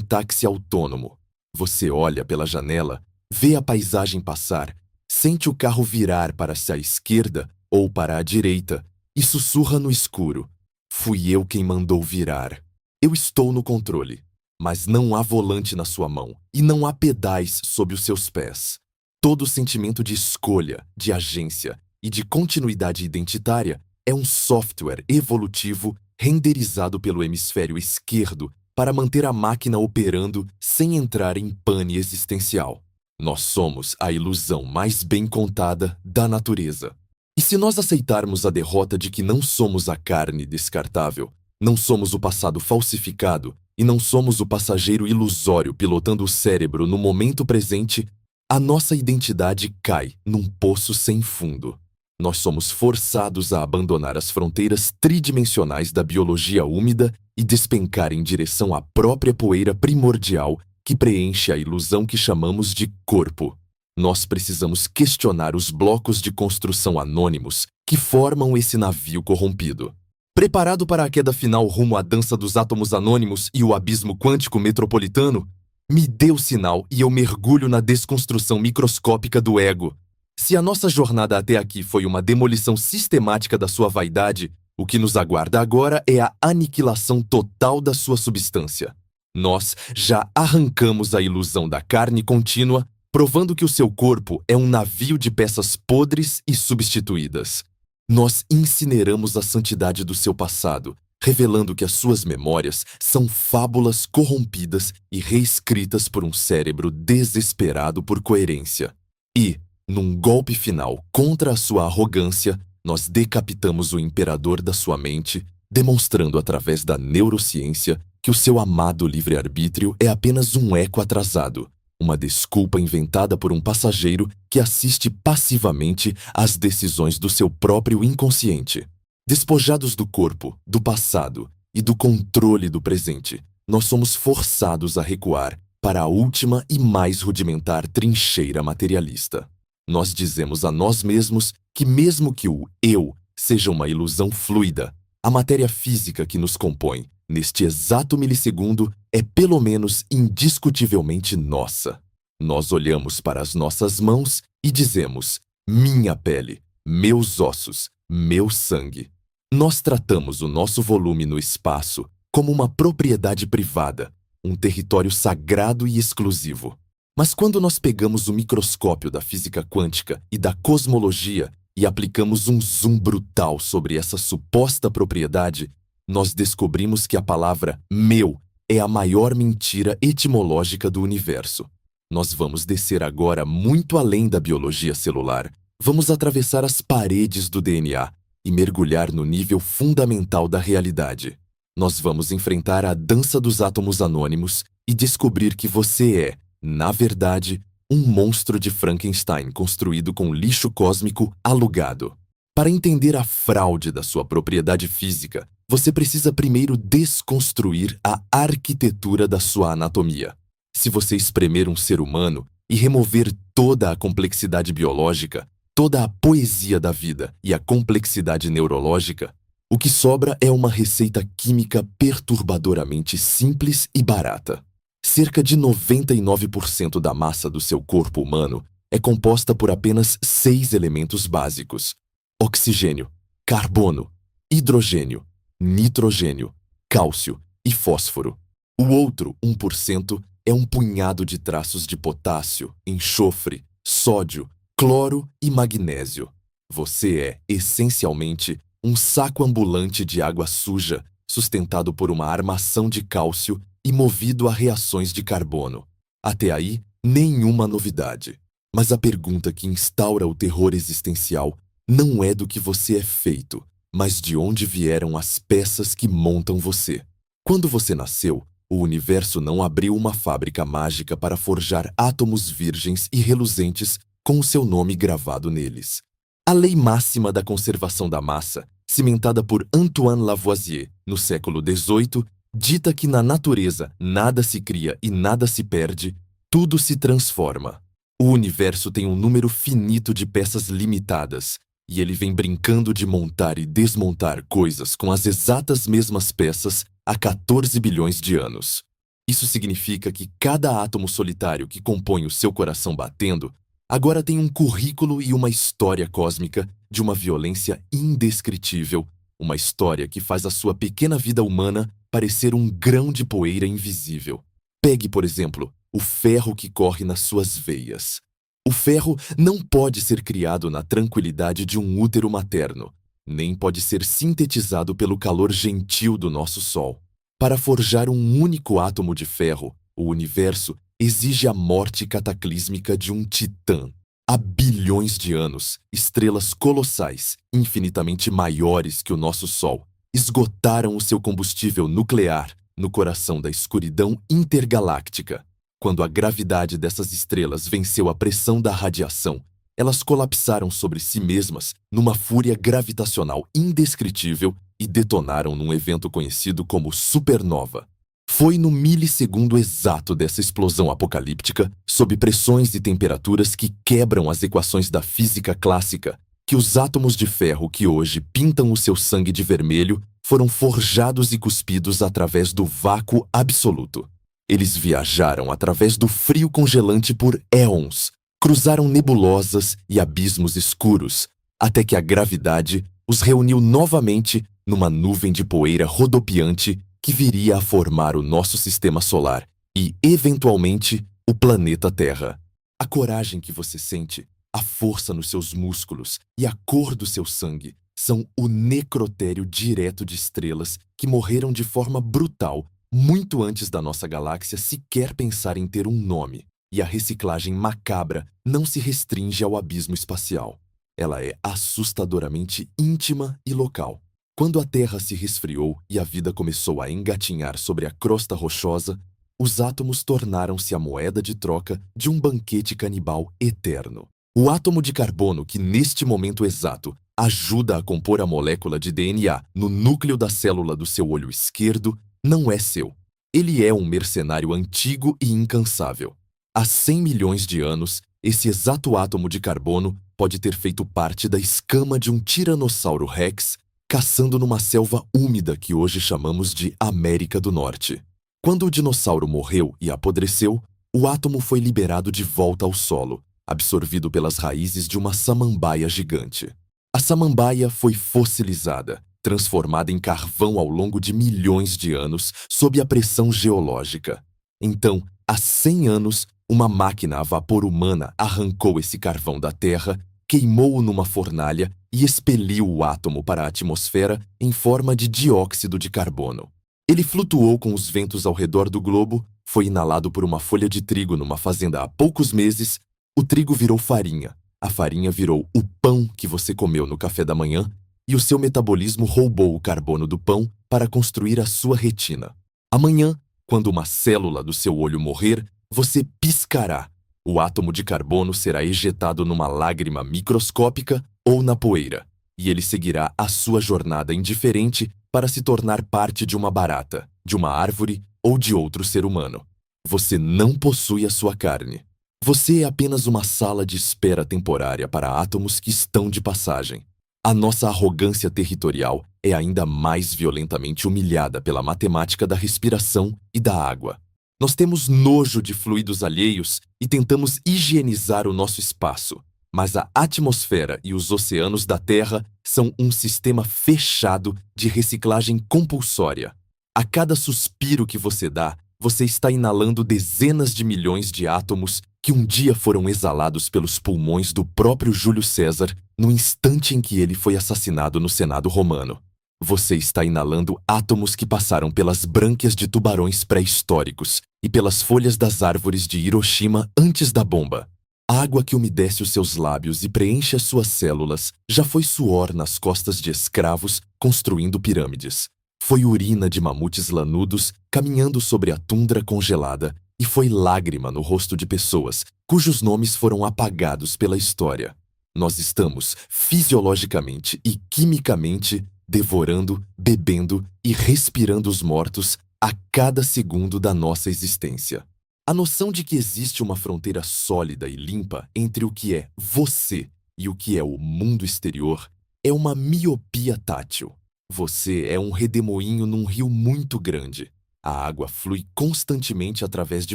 táxi autônomo. Você olha pela janela, vê a paisagem passar, sente o carro virar para se à esquerda ou para a direita e sussurra no escuro: "Fui eu quem mandou virar. Eu estou no controle." Mas não há volante na sua mão e não há pedais sob os seus pés. Todo sentimento de escolha, de agência e de continuidade identitária é um software evolutivo renderizado pelo hemisfério esquerdo para manter a máquina operando sem entrar em pane existencial. Nós somos a ilusão mais bem contada da natureza. E se nós aceitarmos a derrota de que não somos a carne descartável, não somos o passado falsificado e não somos o passageiro ilusório pilotando o cérebro no momento presente, a nossa identidade cai num poço sem fundo. Nós somos forçados a abandonar as fronteiras tridimensionais da biologia úmida e despencar em direção à própria poeira primordial que preenche a ilusão que chamamos de corpo. Nós precisamos questionar os blocos de construção anônimos que formam esse navio corrompido. Preparado para a queda final rumo à dança dos átomos anônimos e o abismo quântico metropolitano? Me dê o sinal e eu mergulho na desconstrução microscópica do ego. Se a nossa jornada até aqui foi uma demolição sistemática da sua vaidade, o que nos aguarda agora é a aniquilação total da sua substância. Nós já arrancamos a ilusão da carne contínua, provando que o seu corpo é um navio de peças podres e substituídas. Nós incineramos a santidade do seu passado, revelando que as suas memórias são fábulas corrompidas e reescritas por um cérebro desesperado por coerência. E, num golpe final contra a sua arrogância, nós decapitamos o imperador da sua mente, demonstrando através da neurociência que o seu amado livre-arbítrio é apenas um eco atrasado, uma desculpa inventada por um passageiro que assiste passivamente às decisões do seu próprio inconsciente. Despojados do corpo, do passado e do controle do presente, nós somos forçados a recuar para a última e mais rudimentar trincheira materialista. Nós dizemos a nós mesmos que mesmo que o eu seja uma ilusão fluida, a matéria física que nos compõe, neste exato milissegundo, é pelo menos indiscutivelmente nossa. Nós olhamos para as nossas mãos e dizemos: minha pele, meus ossos, meu sangue. Nós tratamos o nosso volume no espaço como uma propriedade privada, um território sagrado e exclusivo. Mas quando nós pegamos o microscópio da física quântica e da cosmologia e aplicamos um zoom brutal sobre essa suposta propriedade, nós descobrimos que a palavra meu é a maior mentira etimológica do universo. Nós vamos descer agora muito além da biologia celular. Vamos atravessar as paredes do DNA e mergulhar no nível fundamental da realidade. Nós vamos enfrentar a dança dos átomos anônimos e descobrir que você é, na verdade, um monstro de Frankenstein construído com lixo cósmico alugado. Para entender a fraude da sua propriedade física, você precisa primeiro desconstruir a arquitetura da sua anatomia. Se você espremer um ser humano e remover toda a complexidade biológica, toda a poesia da vida e a complexidade neurológica, o que sobra é uma receita química perturbadoramente simples e barata. Cerca de 99% da massa do seu corpo humano é composta por apenas 6 elementos básicos: oxigênio, carbono, hidrogênio, nitrogênio, cálcio e fósforo. O outro 1% é um punhado de traços de potássio, enxofre, sódio, cloro e magnésio. Você é, essencialmente, um saco ambulante de água suja, sustentado por uma armação de cálcio e movido a reações de carbono. Até aí, nenhuma novidade. Mas a pergunta que instaura o terror existencial não é do que você é feito, mas de onde vieram as peças que montam você. Quando você nasceu, o universo não abriu uma fábrica mágica para forjar átomos virgens e reluzentes com o seu nome gravado neles. A lei máxima da conservação da massa, cimentada por Antoine Lavoisier no século XVIII, dita que na natureza nada se cria e nada se perde, tudo se transforma. O universo tem um número finito de peças limitadas, e ele vem brincando de montar e desmontar coisas com as exatas mesmas peças há 14 bilhões de anos. Isso significa que cada átomo solitário que compõe o seu coração batendo agora tem um currículo e uma história cósmica de uma violência indescritível, uma história que faz a sua pequena vida humana parecer um grão de poeira invisível. Pegue, por exemplo, o ferro que corre nas suas veias. O ferro não pode ser criado na tranquilidade de um útero materno, nem pode ser sintetizado pelo calor gentil do nosso Sol. Para forjar um único átomo de ferro, o universo exige a morte cataclísmica de um titã. Há bilhões de anos, estrelas colossais, infinitamente maiores que o nosso Sol, esgotaram o seu combustível nuclear no coração da escuridão intergaláctica. Quando a gravidade dessas estrelas venceu a pressão da radiação, elas colapsaram sobre si mesmas numa fúria gravitacional indescritível e detonaram num evento conhecido como supernova. Foi no milissegundo exato dessa explosão apocalíptica, sob pressões e temperaturas que quebram as equações da física clássica, que os átomos de ferro que hoje pintam o seu sangue de vermelho foram forjados e cuspidos através do vácuo absoluto. Eles viajaram através do frio congelante por éons, cruzaram nebulosas e abismos escuros, até que a gravidade os reuniu novamente numa nuvem de poeira rodopiante que viria a formar o nosso sistema solar e, eventualmente, o planeta Terra. A coragem que você sente, a força nos seus músculos e a cor do seu sangue são o necrotério direto de estrelas que morreram de forma brutal muito antes da nossa galáxia sequer pensar em ter um nome. E a reciclagem macabra não se restringe ao abismo espacial. Ela é assustadoramente íntima e local. Quando a Terra se resfriou e a vida começou a engatinhar sobre a crosta rochosa, os átomos tornaram-se a moeda de troca de um banquete canibal eterno. O átomo de carbono que, neste momento exato, ajuda a compor a molécula de DNA no núcleo da célula do seu olho esquerdo, não é seu. Ele é um mercenário antigo e incansável. Há 100 milhões de anos, esse exato átomo de carbono pode ter feito parte da escama de um tiranossauro rex caçando numa selva úmida que hoje chamamos de América do Norte. Quando o dinossauro morreu e apodreceu, o átomo foi liberado de volta ao solo, absorvido pelas raízes de uma samambaia gigante. A samambaia foi fossilizada, transformada em carvão ao longo de milhões de anos sob a pressão geológica. Então, há 100 anos, uma máquina a vapor humana arrancou esse carvão da Terra, queimou-o numa fornalha e expeliu o átomo para a atmosfera em forma de dióxido de carbono. Ele flutuou com os ventos ao redor do globo, foi inalado por uma folha de trigo numa fazenda há poucos meses, o trigo virou farinha, a farinha virou o pão que você comeu no café da manhã e o seu metabolismo roubou o carbono do pão para construir a sua retina. Amanhã, quando uma célula do seu olho morrer, você piscará. O átomo de carbono será ejetado numa lágrima microscópica ou na poeira, e ele seguirá a sua jornada indiferente para se tornar parte de uma barata, de uma árvore ou de outro ser humano. Você não possui a sua carne. Você é apenas uma sala de espera temporária para átomos que estão de passagem. A nossa arrogância territorial é ainda mais violentamente humilhada pela matemática da respiração e da água. Nós temos nojo de fluidos alheios e tentamos higienizar o nosso espaço, mas a atmosfera e os oceanos da Terra são um sistema fechado de reciclagem compulsória. A cada suspiro que você dá, você está inalando dezenas de milhões de átomos que um dia foram exalados pelos pulmões do próprio Júlio César no instante em que ele foi assassinado no Senado romano. Você está inalando átomos que passaram pelas brânquias de tubarões pré-históricos e pelas folhas das árvores de Hiroshima antes da bomba. A água que umedece os seus lábios e preenche as suas células já foi suor nas costas de escravos construindo pirâmides. Foi urina de mamutes lanudos caminhando sobre a tundra congelada e foi lágrima no rosto de pessoas cujos nomes foram apagados pela história. Nós estamos, fisiologicamente e quimicamente, devorando, bebendo e respirando os mortos a cada segundo da nossa existência. A noção de que existe uma fronteira sólida e limpa entre o que é você e o que é o mundo exterior é uma miopia tátil. Você é um redemoinho num rio muito grande. A água flui constantemente através de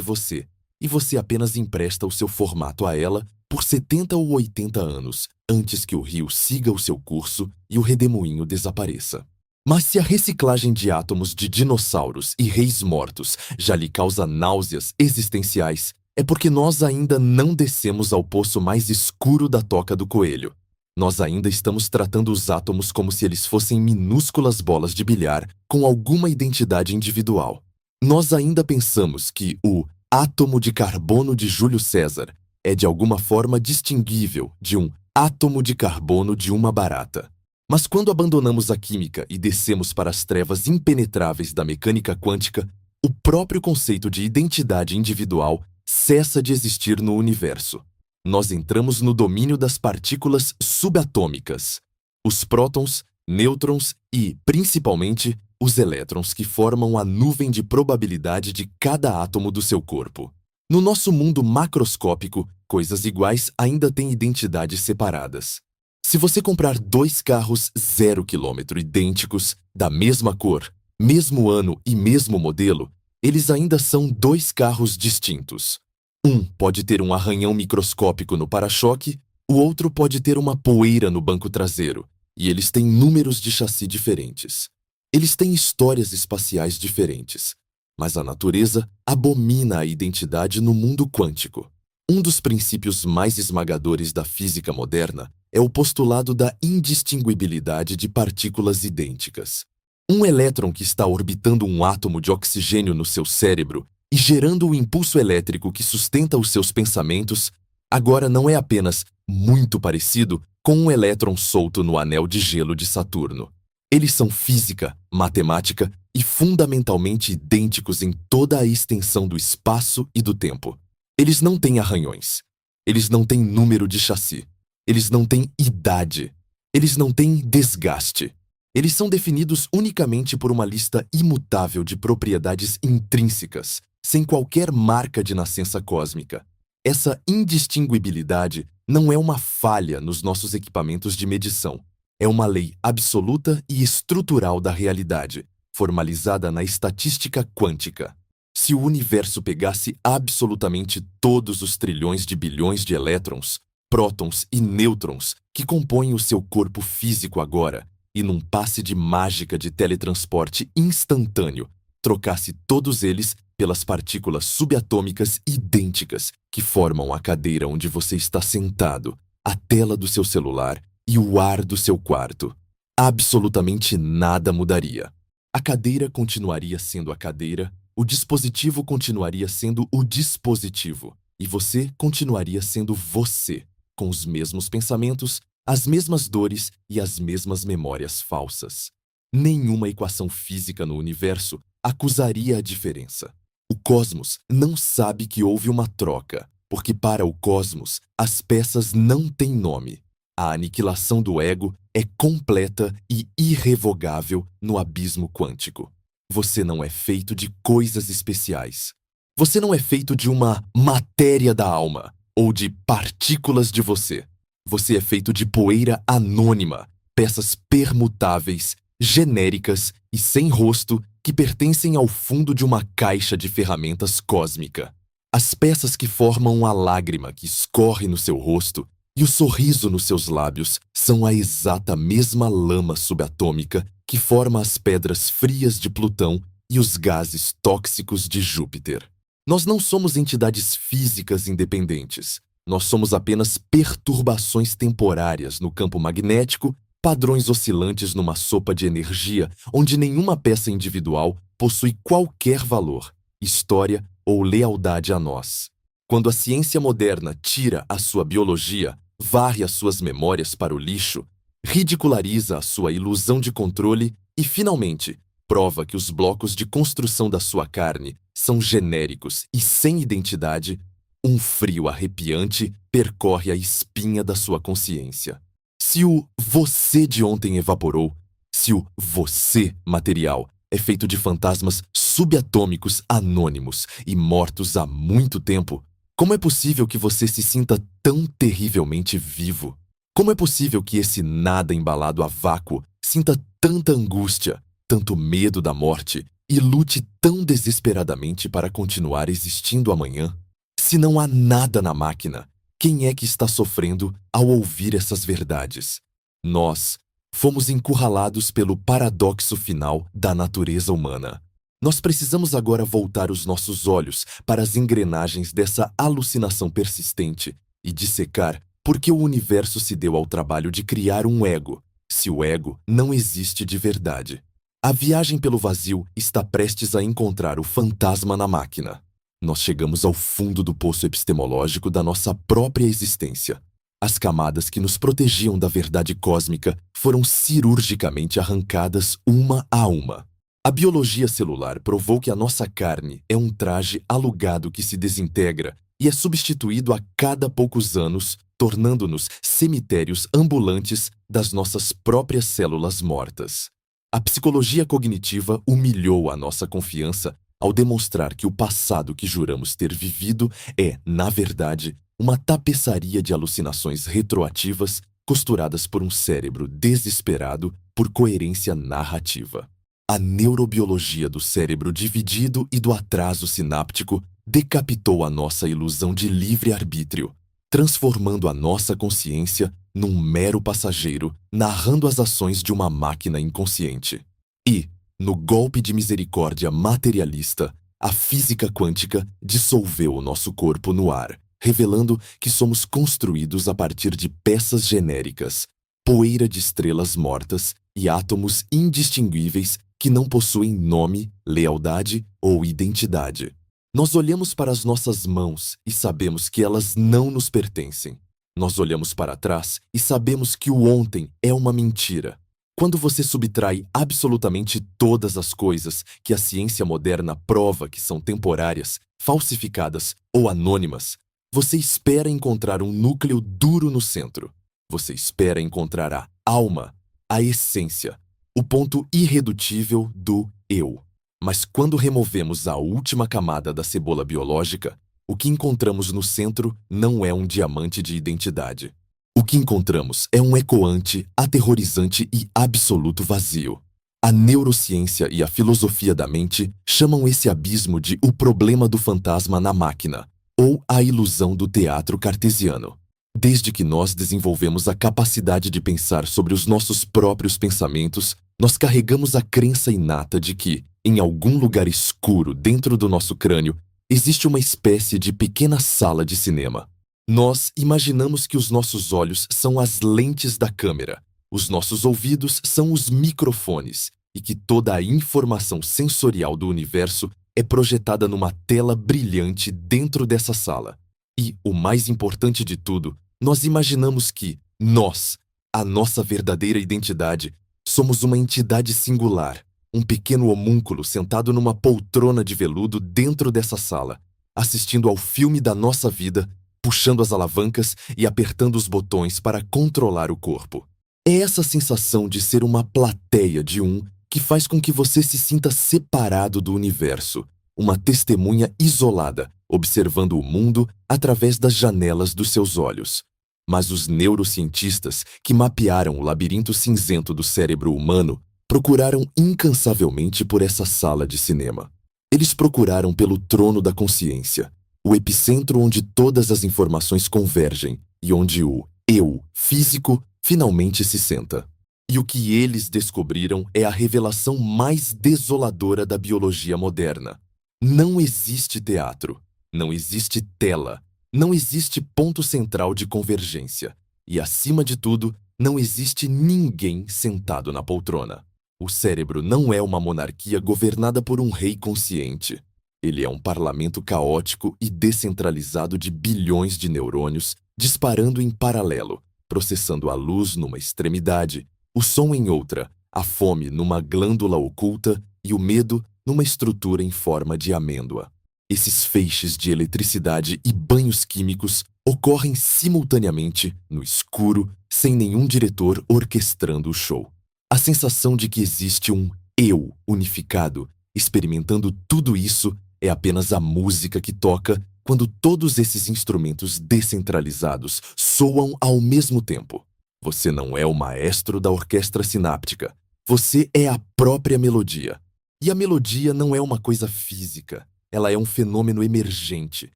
você, e você apenas empresta o seu formato a ela por 70 ou 80 anos, antes que o rio siga o seu curso e o redemoinho desapareça. Mas se a reciclagem de átomos de dinossauros e reis mortos já lhe causa náuseas existenciais, é porque nós ainda não descemos ao poço mais escuro da toca do coelho. Nós ainda estamos tratando os átomos como se eles fossem minúsculas bolas de bilhar com alguma identidade individual. Nós ainda pensamos que o átomo de carbono de Júlio César é de alguma forma distinguível de um átomo de carbono de uma barata. Mas quando abandonamos a química e descemos para as trevas impenetráveis da mecânica quântica, o próprio conceito de identidade individual cessa de existir no universo. Nós entramos no domínio das partículas subatômicas, os prótons, nêutrons e, principalmente, os elétrons que formam a nuvem de probabilidade de cada átomo do seu corpo. No nosso mundo macroscópico, coisas iguais ainda têm identidades separadas. Se você comprar 2 carros 0 km idênticos, da mesma cor, mesmo ano e mesmo modelo, eles ainda são 2 carros distintos. Um pode ter um arranhão microscópico no para-choque, o outro pode ter uma poeira no banco traseiro, e eles têm números de chassi diferentes. Eles têm histórias espaciais diferentes, mas a natureza abomina a identidade no mundo quântico. Um dos princípios mais esmagadores da física moderna é o postulado da indistinguibilidade de partículas idênticas. Um elétron que está orbitando um átomo de oxigênio no seu cérebro e gerando o impulso elétrico que sustenta os seus pensamentos, agora não é apenas muito parecido com um elétron solto no anel de gelo de Saturno. Eles são física, matemática e fundamentalmente idênticos em toda a extensão do espaço e do tempo. Eles não têm arranhões. Eles não têm número de chassi. Eles não têm idade. Eles não têm desgaste. Eles são definidos unicamente por uma lista imutável de propriedades intrínsecas, sem qualquer marca de nascença cósmica. Essa indistinguibilidade não é uma falha nos nossos equipamentos de medição. É uma lei absoluta e estrutural da realidade, formalizada na estatística quântica. Se o universo pegasse absolutamente todos os trilhões de bilhões de elétrons, prótons e nêutrons que compõem o seu corpo físico agora, e num passe de mágica de teletransporte instantâneo, trocasse todos eles pelas partículas subatômicas idênticas que formam a cadeira onde você está sentado, a tela do seu celular e o ar do seu quarto, absolutamente nada mudaria. A cadeira continuaria sendo a cadeira, o dispositivo continuaria sendo o dispositivo, e você continuaria sendo você, com os mesmos pensamentos, as mesmas dores e as mesmas memórias falsas. Nenhuma equação física no universo acusaria a diferença. O cosmos não sabe que houve uma troca, porque para o cosmos as peças não têm nome. A aniquilação do ego é completa e irrevogável no abismo quântico. Você não é feito de coisas especiais. Você não é feito de uma matéria da alma ou de partículas de você. Você é feito de poeira anônima, peças permutáveis, genéricas e sem rosto que pertencem ao fundo de uma caixa de ferramentas cósmica. As peças que formam a lágrima que escorre no seu rosto e o sorriso nos seus lábios são a exata mesma lama subatômica que forma as pedras frias de Plutão e os gases tóxicos de Júpiter. Nós não somos entidades físicas independentes. Nós somos apenas perturbações temporárias no campo magnético, padrões oscilantes numa sopa de energia onde nenhuma peça individual possui qualquer valor, história ou lealdade a nós. Quando a ciência moderna tira a sua biologia, varre as suas memórias para o lixo, ridiculariza a sua ilusão de controle e, finalmente, prova que os blocos de construção da sua carne são genéricos e sem identidade, um frio arrepiante percorre a espinha da sua consciência. Se o você de ontem evaporou, se o você material é feito de fantasmas subatômicos anônimos e mortos há muito tempo, como é possível que você se sinta tão terrivelmente vivo? Como é possível que esse nada embalado a vácuo sinta tanta angústia, tanto medo da morte e lute tão desesperadamente para continuar existindo amanhã? Se não há nada na máquina, quem é que está sofrendo ao ouvir essas verdades? Nós fomos encurralados pelo paradoxo final da natureza humana. Nós precisamos agora voltar os nossos olhos para as engrenagens dessa alucinação persistente e dissecar por que o universo se deu ao trabalho de criar um ego, se o ego não existe de verdade. A viagem pelo vazio está prestes a encontrar o fantasma na máquina. Nós chegamos ao fundo do poço epistemológico da nossa própria existência. As camadas que nos protegiam da verdade cósmica foram cirurgicamente arrancadas uma a uma. A biologia celular provou que a nossa carne é um traje alugado que se desintegra e é substituído a cada poucos anos, tornando-nos cemitérios ambulantes das nossas próprias células mortas. A psicologia cognitiva humilhou a nossa confiança ao demonstrar que o passado que juramos ter vivido é, na verdade, uma tapeçaria de alucinações retroativas costuradas por um cérebro desesperado por coerência narrativa. A neurobiologia do cérebro dividido e do atraso sináptico decapitou a nossa ilusão de livre-arbítrio, transformando a nossa consciência num mero passageiro narrando as ações de uma máquina inconsciente. E, no golpe de misericórdia materialista, a física quântica dissolveu o nosso corpo no ar, revelando que somos construídos a partir de peças genéricas, poeira de estrelas mortas e átomos indistinguíveis que não possuem nome, lealdade ou identidade. Nós olhamos para as nossas mãos e sabemos que elas não nos pertencem. Nós olhamos para trás e sabemos que o ontem é uma mentira. Quando você subtrai absolutamente todas as coisas que a ciência moderna prova que são temporárias, falsificadas ou anônimas, você espera encontrar um núcleo duro no centro. Você espera encontrar a alma, a essência, o ponto irredutível do eu. Mas quando removemos a última camada da cebola biológica, o que encontramos no centro não é um diamante de identidade. O que encontramos é um ecoante, aterrorizante e absoluto vazio. A neurociência e a filosofia da mente chamam esse abismo de o problema do fantasma na máquina, ou a ilusão do teatro cartesiano. Desde que nós desenvolvemos a capacidade de pensar sobre os nossos próprios pensamentos, nós carregamos a crença inata de que, em algum lugar escuro dentro do nosso crânio, existe uma espécie de pequena sala de cinema. Nós imaginamos que os nossos olhos são as lentes da câmera, os nossos ouvidos são os microfones e que toda a informação sensorial do universo é projetada numa tela brilhante dentro dessa sala. E, o mais importante de tudo, nós imaginamos que nós, a nossa verdadeira identidade, somos uma entidade singular, um pequeno homúnculo sentado numa poltrona de veludo dentro dessa sala, assistindo ao filme da nossa vida, puxando as alavancas e apertando os botões para controlar o corpo. É essa sensação de ser uma plateia de um que faz com que você se sinta separado do universo, uma testemunha isolada, observando o mundo através das janelas dos seus olhos. Mas os neurocientistas que mapearam o labirinto cinzento do cérebro humano procuraram incansavelmente por essa sala de cinema. Eles procuraram pelo trono da consciência, o epicentro onde todas as informações convergem e onde o eu físico finalmente se senta. E o que eles descobriram é a revelação mais desoladora da biologia moderna. Não existe teatro, não existe tela, não existe ponto central de convergência. E, acima de tudo, não existe ninguém sentado na poltrona. O cérebro não é uma monarquia governada por um rei consciente. Ele é um parlamento caótico e descentralizado de bilhões de neurônios disparando em paralelo, processando a luz numa extremidade, o som em outra, a fome numa glândula oculta e o medo numa estrutura em forma de amêndoa. Esses feixes de eletricidade e banhos químicos ocorrem simultaneamente, no escuro, sem nenhum diretor orquestrando o show. A sensação de que existe um eu unificado, experimentando tudo isso, é apenas a música que toca quando todos esses instrumentos descentralizados soam ao mesmo tempo. Você não é o maestro da orquestra sináptica. Você é a própria melodia. E a melodia não é uma coisa física. Ela é um fenômeno emergente,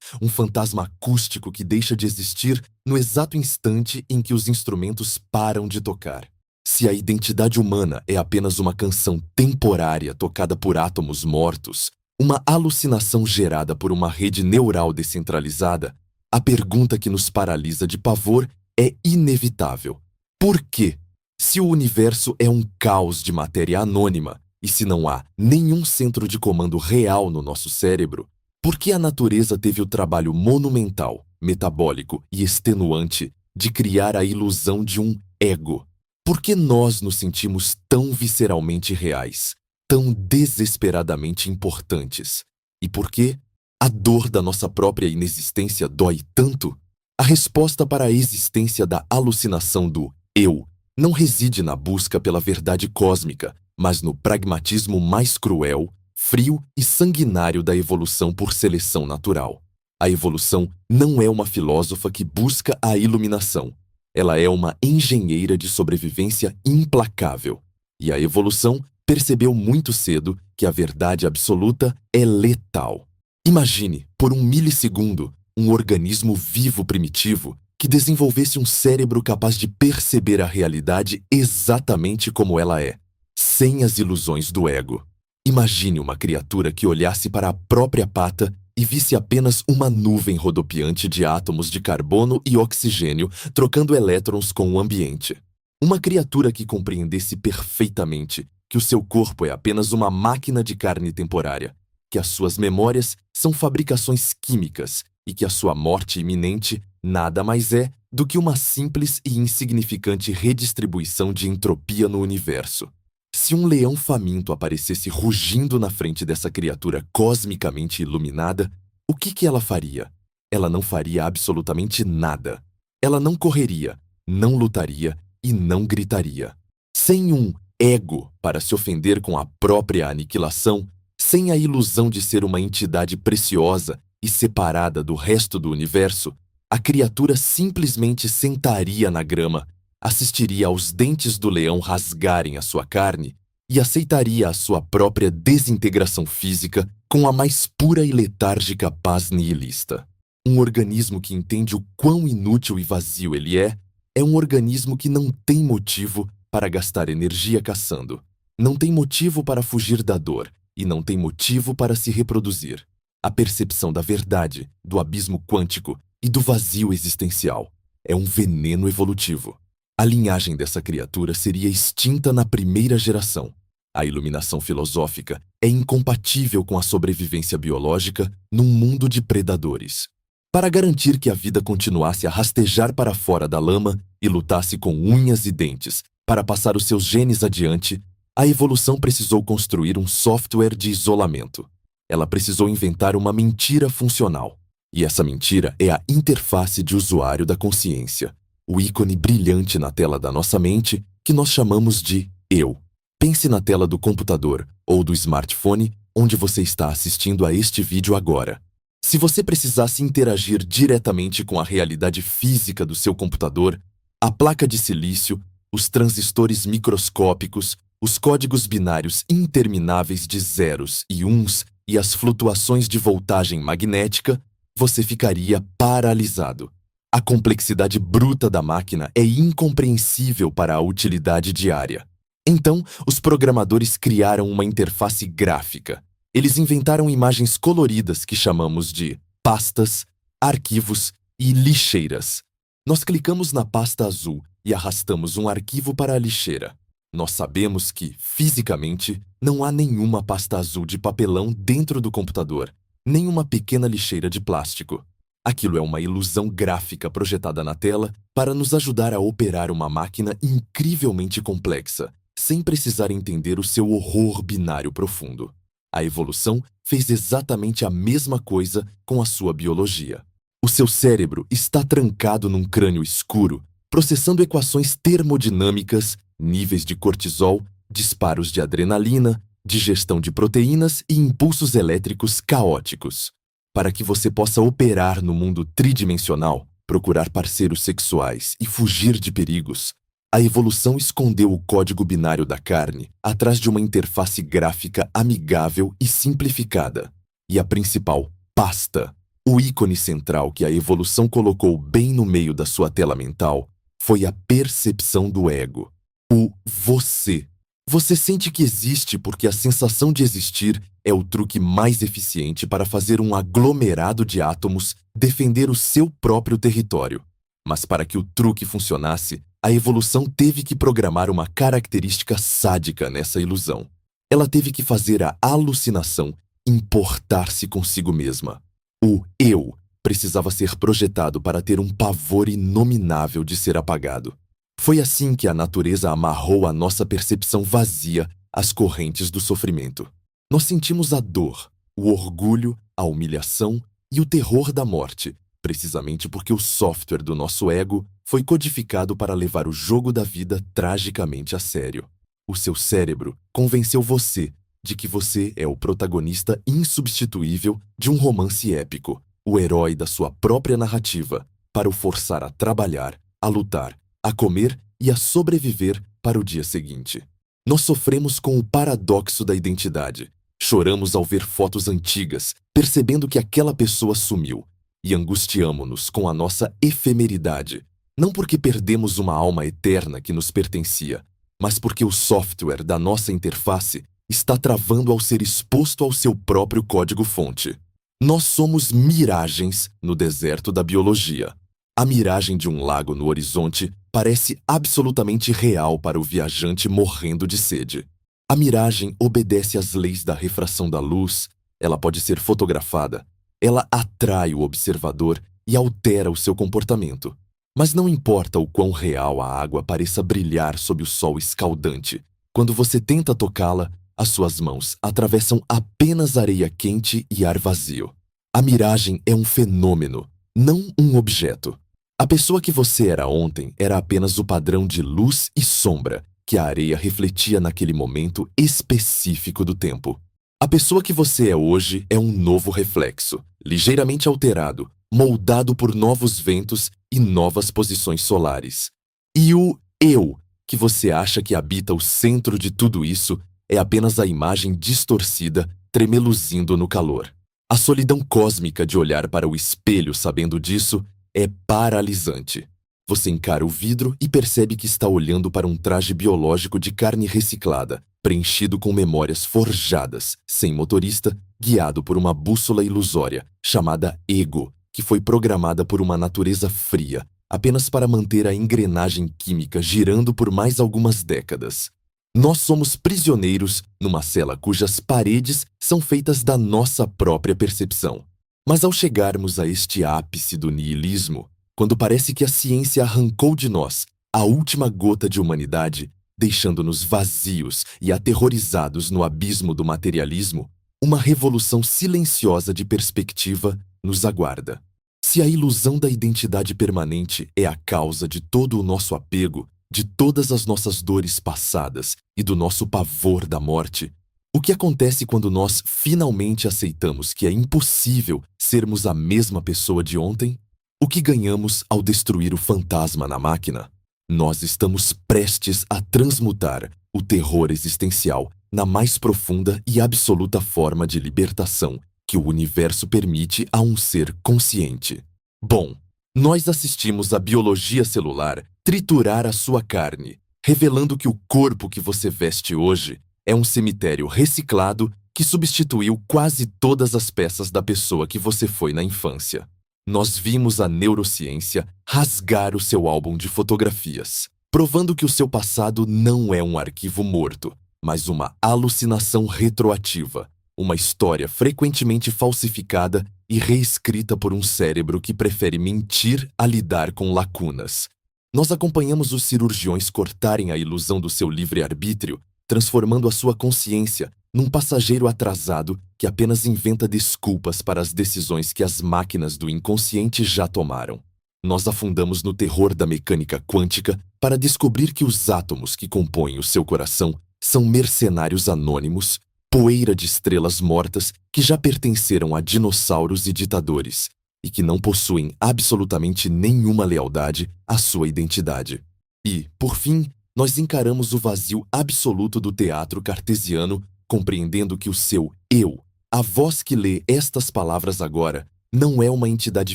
um fantasma acústico que deixa de existir no exato instante em que os instrumentos param de tocar. Se a identidade humana é apenas uma canção temporária tocada por átomos mortos, uma alucinação gerada por uma rede neural descentralizada, a pergunta que nos paralisa de pavor é inevitável. Por quê? Se o universo é um caos de matéria anônima, e se não há nenhum centro de comando real no nosso cérebro, por que a natureza teve o trabalho monumental, metabólico e extenuante de criar a ilusão de um ego? Por que nós nos sentimos tão visceralmente reais, tão desesperadamente importantes? E por que a dor da nossa própria inexistência dói tanto? A resposta para a existência da alucinação do eu não reside na busca pela verdade cósmica, mas no pragmatismo mais cruel, frio e sanguinário da evolução por seleção natural. A evolução não é uma filósofa que busca a iluminação. Ela é uma engenheira de sobrevivência implacável. E a evolução percebeu muito cedo que a verdade absoluta é letal. Imagine, por um milissegundo, um organismo vivo primitivo que desenvolvesse um cérebro capaz de perceber a realidade exatamente como ela é, sem as ilusões do ego. Imagine uma criatura que olhasse para a própria pata e visse apenas uma nuvem rodopiante de átomos de carbono e oxigênio trocando elétrons com o ambiente. Uma criatura que compreendesse perfeitamente que o seu corpo é apenas uma máquina de carne temporária, que as suas memórias são fabricações químicas e que a sua morte iminente nada mais é do que uma simples e insignificante redistribuição de entropia no universo. Se um leão faminto aparecesse rugindo na frente dessa criatura cosmicamente iluminada, o que ela faria? Ela não faria absolutamente nada. Ela não correria, não lutaria e não gritaria. Sem um ego para se ofender com a própria aniquilação, sem a ilusão de ser uma entidade preciosa e separada do resto do universo, a criatura simplesmente sentaria na grama, assistiria aos dentes do leão rasgarem a sua carne e aceitaria a sua própria desintegração física com a mais pura e letárgica paz nihilista. Um organismo que entende o quão inútil e vazio ele é um organismo que não tem motivo para gastar energia caçando, não tem motivo para fugir da dor e não tem motivo para se reproduzir. A percepção da verdade, do abismo quântico e do vazio existencial é um veneno evolutivo. A linhagem dessa criatura seria extinta na primeira geração. A iluminação filosófica é incompatível com a sobrevivência biológica num mundo de predadores. Para garantir que a vida continuasse a rastejar para fora da lama e lutasse com unhas e dentes para passar os seus genes adiante, a evolução precisou construir um software de isolamento. Ela precisou inventar uma mentira funcional. E essa mentira é a interface de usuário da consciência, o ícone brilhante na tela da nossa mente que nós chamamos de eu. Pense na tela do computador ou do smartphone onde você está assistindo a este vídeo agora. Se você precisasse interagir diretamente com a realidade física do seu computador, a placa de silício, os transistores microscópicos, os códigos binários intermináveis de zeros e uns e as flutuações de voltagem magnética, você ficaria paralisado. A complexidade bruta da máquina é incompreensível para a utilidade diária. Então, os programadores criaram uma interface gráfica. Eles inventaram imagens coloridas que chamamos de pastas, arquivos e lixeiras. Nós clicamos na pasta azul e arrastamos um arquivo para a lixeira. Nós sabemos que, fisicamente, não há nenhuma pasta azul de papelão dentro do computador, nem uma pequena lixeira de plástico. Aquilo é uma ilusão gráfica projetada na tela para nos ajudar a operar uma máquina incrivelmente complexa, sem precisar entender o seu horror binário profundo. A evolução fez exatamente a mesma coisa com a sua biologia. O seu cérebro está trancado num crânio escuro, processando equações termodinâmicas, níveis de cortisol, disparos de adrenalina, digestão de proteínas e impulsos elétricos caóticos. Para que você possa operar no mundo tridimensional, procurar parceiros sexuais e fugir de perigos, a evolução escondeu o código binário da carne atrás de uma interface gráfica amigável e simplificada. E a principal, pasta, o ícone central que a evolução colocou bem no meio da sua tela mental, foi a percepção do ego, o você. Você sente que existe porque a sensação de existir é o truque mais eficiente para fazer um aglomerado de átomos defender o seu próprio território. Mas para que o truque funcionasse, a evolução teve que programar uma característica sádica nessa ilusão. Ela teve que fazer a alucinação importar-se consigo mesma. O eu precisava ser projetado para ter um pavor inominável de ser apagado. Foi assim que a natureza amarrou a nossa percepção vazia às correntes do sofrimento. Nós sentimos a dor, o orgulho, a humilhação e o terror da morte, precisamente porque o software do nosso ego foi codificado para levar o jogo da vida tragicamente a sério. O seu cérebro convenceu você de que você é o protagonista insubstituível de um romance épico, o herói da sua própria narrativa, para o forçar a trabalhar, a lutar, a comer e a sobreviver para o dia seguinte. Nós sofremos com o paradoxo da identidade. Choramos ao ver fotos antigas, percebendo que aquela pessoa sumiu, e angustiamo-nos com a nossa efemeridade, não porque perdemos uma alma eterna que nos pertencia, mas porque o software da nossa interface está travando ao ser exposto ao seu próprio código-fonte. Nós somos miragens no deserto da biologia. A miragem de um lago no horizonte parece absolutamente real para o viajante morrendo de sede. A miragem obedece às leis da refração da luz, ela pode ser fotografada, ela atrai o observador e altera o seu comportamento. Mas não importa o quão real a água pareça brilhar sob o sol escaldante, quando você tenta tocá-la, as suas mãos atravessam apenas areia quente e ar vazio. A miragem é um fenômeno, não um objeto. A pessoa que você era ontem era apenas o padrão de luz e sombra que a areia refletia naquele momento específico do tempo. A pessoa que você é hoje é um novo reflexo, ligeiramente alterado, moldado por novos ventos e novas posições solares. E o eu, que você acha que habita o centro de tudo isso, é apenas a imagem distorcida, tremeluzindo no calor. A solidão cósmica de olhar para o espelho sabendo disso é paralisante. Você encara o vidro e percebe que está olhando para um traje biológico de carne reciclada, preenchido com memórias forjadas, sem motorista, guiado por uma bússola ilusória, chamada ego, que foi programada por uma natureza fria, apenas para manter a engrenagem química girando por mais algumas décadas. Nós somos prisioneiros numa cela cujas paredes são feitas da nossa própria percepção. Mas ao chegarmos a este ápice do niilismo, quando parece que a ciência arrancou de nós a última gota de humanidade, deixando-nos vazios e aterrorizados no abismo do materialismo, uma revolução silenciosa de perspectiva nos aguarda. Se a ilusão da identidade permanente é a causa de todo o nosso apego, de todas as nossas dores passadas e do nosso pavor da morte, o que acontece quando nós finalmente aceitamos que é impossível sermos a mesma pessoa de ontem? O que ganhamos ao destruir o fantasma na máquina? Nós estamos prestes a transmutar o terror existencial na mais profunda e absoluta forma de libertação que o universo permite a um ser consciente. Bom, nós assistimos a biologia celular triturar a sua carne, revelando que o corpo que você veste hoje é um cemitério reciclado que substituiu quase todas as peças da pessoa que você foi na infância. Nós vimos a neurociência rasgar o seu álbum de fotografias, provando que o seu passado não é um arquivo morto, mas uma alucinação retroativa, uma história frequentemente falsificada e reescrita por um cérebro que prefere mentir a lidar com lacunas. Nós acompanhamos os cirurgiões cortarem a ilusão do seu livre-arbítrio, transformando a sua consciência num passageiro atrasado que apenas inventa desculpas para as decisões que as máquinas do inconsciente já tomaram. Nós afundamos no terror da mecânica quântica para descobrir que os átomos que compõem o seu coração são mercenários anônimos, poeira de estrelas mortas que já pertenceram a dinossauros e ditadores, e que não possuem absolutamente nenhuma lealdade à sua identidade. E, por fim, nós encaramos o vazio absoluto do teatro cartesiano, compreendendo que o seu eu, a voz que lê estas palavras agora, não é uma entidade